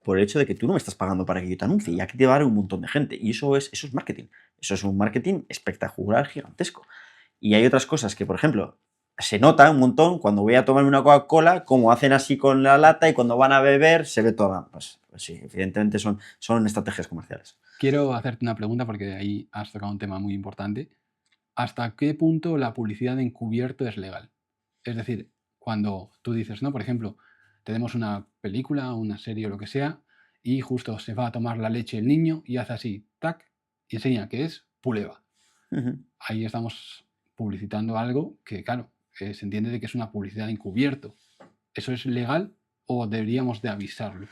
por el hecho de que tú no me estás pagando para que yo te anuncie, y aquí te va a dar un montón de gente. Y eso es marketing. Eso es un marketing espectacular, gigantesco. Y hay otras cosas que, por ejemplo, se nota un montón cuando voy a tomar una Coca-Cola, como hacen así con la lata y cuando van a beber se ve toda. Pues sí, evidentemente son estrategias comerciales. Quiero hacerte una pregunta porque ahí has tocado un tema muy importante. ¿Hasta qué punto la publicidad encubierto es legal? Es decir, cuando tú dices, ¿no? Por ejemplo, tenemos una película, una serie o lo que sea, y justo se va a tomar la leche el niño y hace así, tac, y enseña que es puleva. Ujú. Ahí estamos publicitando algo que, claro, se entiende de que es una publicidad encubierto. ¿Eso es legal o deberíamos de avisarlo?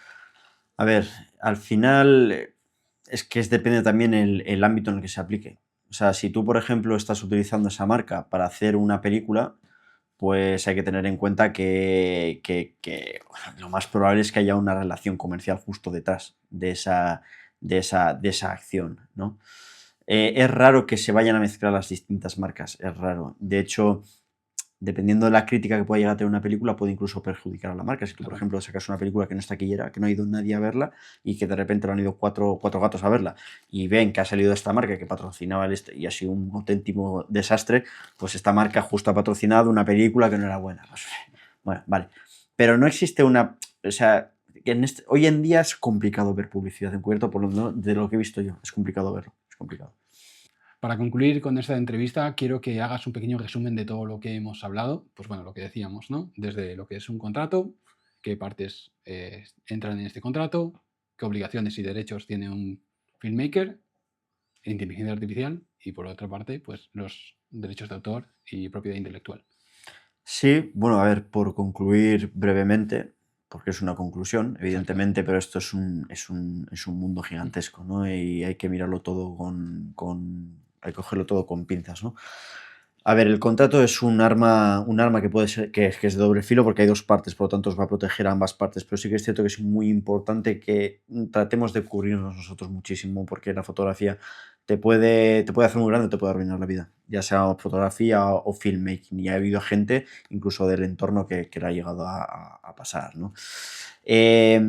A ver, al final es que depende también el ámbito en el que se aplique. O sea, si tú, por ejemplo, estás utilizando esa marca para hacer una película, pues hay que tener en cuenta que lo más probable es que haya una relación comercial justo detrás de esa acción, ¿no? Es raro que se vayan a mezclar las distintas marcas, es raro. De hecho, dependiendo de la crítica que pueda llegar a tener una película, puede incluso perjudicar a la marca. Si tú, por Claro. ejemplo, sacas una película que no es taquillera, que no ha ido nadie a verla y que de repente lo han ido cuatro gatos a verla y ven que ha salido esta marca que patrocinaba y ha sido un auténtico desastre, pues esta marca justo ha patrocinado una película que no era buena. Pues, bueno, vale. Pero no existe una... O sea, hoy en día es complicado ver publicidad encubierta, por lo menos de lo que he visto yo. Es complicado verlo, es complicado. Para concluir con esta entrevista, quiero que hagas un pequeño resumen de todo lo que hemos hablado. Pues bueno, lo que decíamos, ¿no? Desde lo que es un contrato, qué partes entran en este contrato, qué obligaciones y derechos tiene un filmmaker, inteligencia artificial y por otra parte, pues los derechos de autor y propiedad intelectual. Sí, bueno, a ver, por concluir brevemente, porque es una conclusión, Exacto. evidentemente, pero esto es un mundo gigantesco, ¿no? Y hay que mirarlo todo hay que cogerlo todo con pinzas, ¿no? A ver, el contrato es un arma que puede ser, que es de doble filo porque hay dos partes, por lo tanto os va a proteger a ambas partes, pero sí que es cierto que es muy importante que tratemos de cubrirnos nosotros muchísimo porque la fotografía te puede hacer muy grande, te puede arruinar la vida, ya sea fotografía o filmmaking, y ha habido gente incluso del entorno que le ha llegado a pasar, ¿no? Eh,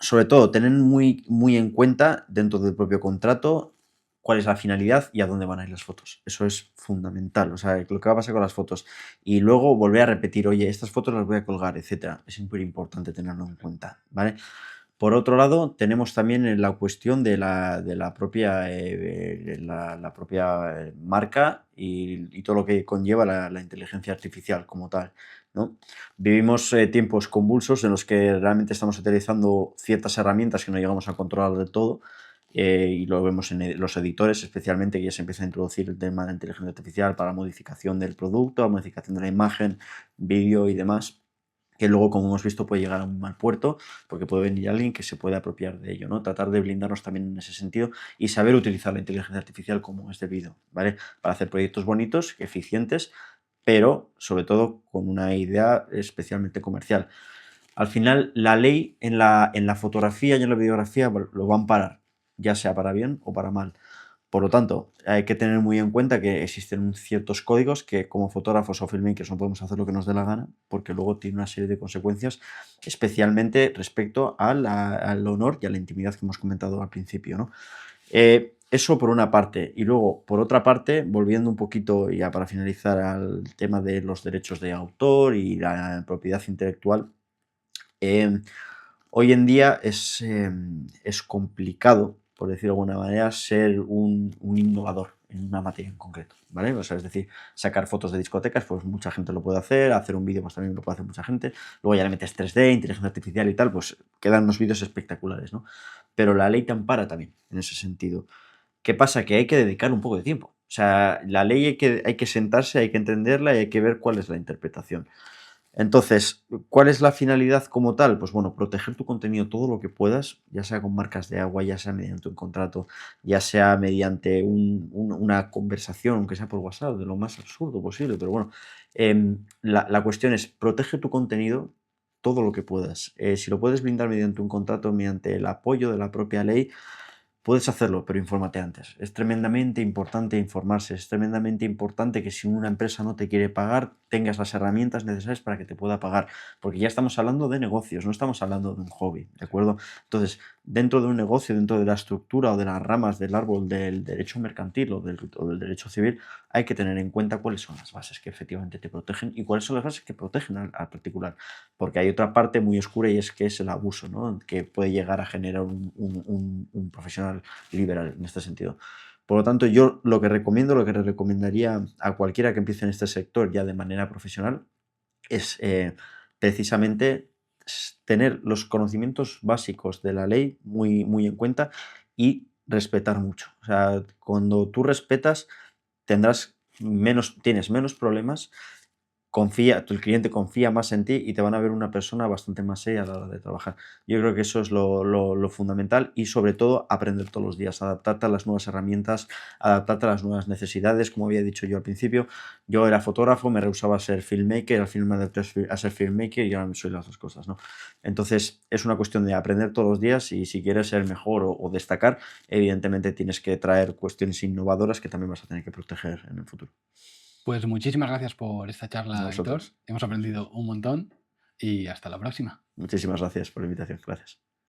Sobre todo, tener muy, muy en cuenta dentro del propio contrato cuál es la finalidad y a dónde van a ir las fotos. Eso es fundamental, o sea, lo que va a pasar con las fotos. Y luego volver a repetir, oye, estas fotos las voy a colgar, etcétera. Es muy importante tenerlo en cuenta, ¿vale? Por otro lado, tenemos también la cuestión de la propia marca y todo lo que conlleva la inteligencia artificial como tal, ¿no? Vivimos tiempos convulsos en los que realmente estamos utilizando ciertas herramientas que no llegamos a controlar del todo, y lo vemos en los editores, especialmente, que ya se empieza a introducir el tema de la inteligencia artificial para modificación del producto, modificación de la imagen, vídeo y demás, que luego, como hemos visto, puede llegar a un mal puerto porque puede venir alguien que se puede apropiar de ello, ¿no? Tratar de blindarnos también en ese sentido y saber utilizar la inteligencia artificial como es debido, ¿vale? Para hacer proyectos bonitos, eficientes, pero sobre todo con una idea especialmente comercial. Al final, la ley en la fotografía y en la videografía lo va a amparar, ya sea para bien o para mal. Por lo tanto, hay que tener muy en cuenta que existen ciertos códigos que como fotógrafos o filmmakers no podemos hacer lo que nos dé la gana, porque luego tiene una serie de consecuencias, especialmente respecto al honor y a la intimidad que hemos comentado al principio, ¿no? Eso por una parte. Y luego, por otra parte, volviendo un poquito ya para finalizar al tema de los derechos de autor y la propiedad intelectual, Em, hoy en día es complicado, por decirlo de alguna manera, ser un innovador en una materia en concreto, ¿vale? O sea, es decir, sacar fotos de discotecas, pues mucha gente lo puede hacer un vídeo, pues también lo puede hacer mucha gente, luego ya le metes 3D, inteligencia artificial y tal, pues quedan unos vídeos espectaculares, ¿no? Pero la ley te ampara también en ese sentido. ¿Qué pasa? Que hay que dedicar un poco de tiempo. O sea, la ley hay que sentarse, hay que entenderla y hay que ver cuál es la interpretación. Entonces, ¿cuál es la finalidad como tal? Pues bueno, proteger tu contenido todo lo que puedas, ya sea con marcas de agua, ya sea mediante un contrato, ya sea mediante una conversación, aunque sea por WhatsApp, de lo más absurdo posible. Pero bueno, la cuestión es, protege tu contenido todo lo que puedas. Si lo puedes brindar mediante un contrato, mediante el apoyo de la propia ley, puedes hacerlo, pero infórmate antes. Es tremendamente importante informarse, es tremendamente importante que si una empresa no te quiere pagar, tengas las herramientas necesarias para que te pueda pagar, porque ya estamos hablando de negocios, no estamos hablando de un hobby, ¿de acuerdo? Entonces, dentro de un negocio, dentro de la estructura o de las ramas del árbol del derecho mercantil o del derecho civil, hay que tener en cuenta cuáles son las bases que efectivamente te protegen y cuáles son las bases que protegen al particular. Porque hay otra parte muy oscura y es que es el abuso, ¿no? Que puede llegar a generar un profesional liberal en este sentido. Por lo tanto, yo lo que recomiendo, lo que le recomendaría a cualquiera que empiece en este sector ya de manera profesional es precisamente tener los conocimientos básicos de la ley muy, muy en cuenta y respetar mucho. O sea, cuando tú respetas, tienes menos problemas, el cliente confía más en ti y te van a ver una persona bastante más seria a la hora de trabajar. Yo creo que eso es lo fundamental y sobre todo aprender todos los días, adaptarte a las nuevas herramientas, adaptarte a las nuevas necesidades, como había dicho yo al principio. Yo era fotógrafo, me rehusaba a ser filmmaker, al final me adapté a ser filmmaker y ahora soy las dos cosas, ¿no? Entonces es una cuestión de aprender todos los días y si quieres ser mejor o destacar, evidentemente tienes que traer cuestiones innovadoras que también vas a tener que proteger en el futuro. Pues muchísimas gracias por esta A charla, Aitor. vosotros. Hemos aprendido un montón y hasta la próxima. Muchísimas gracias por la invitación. Gracias.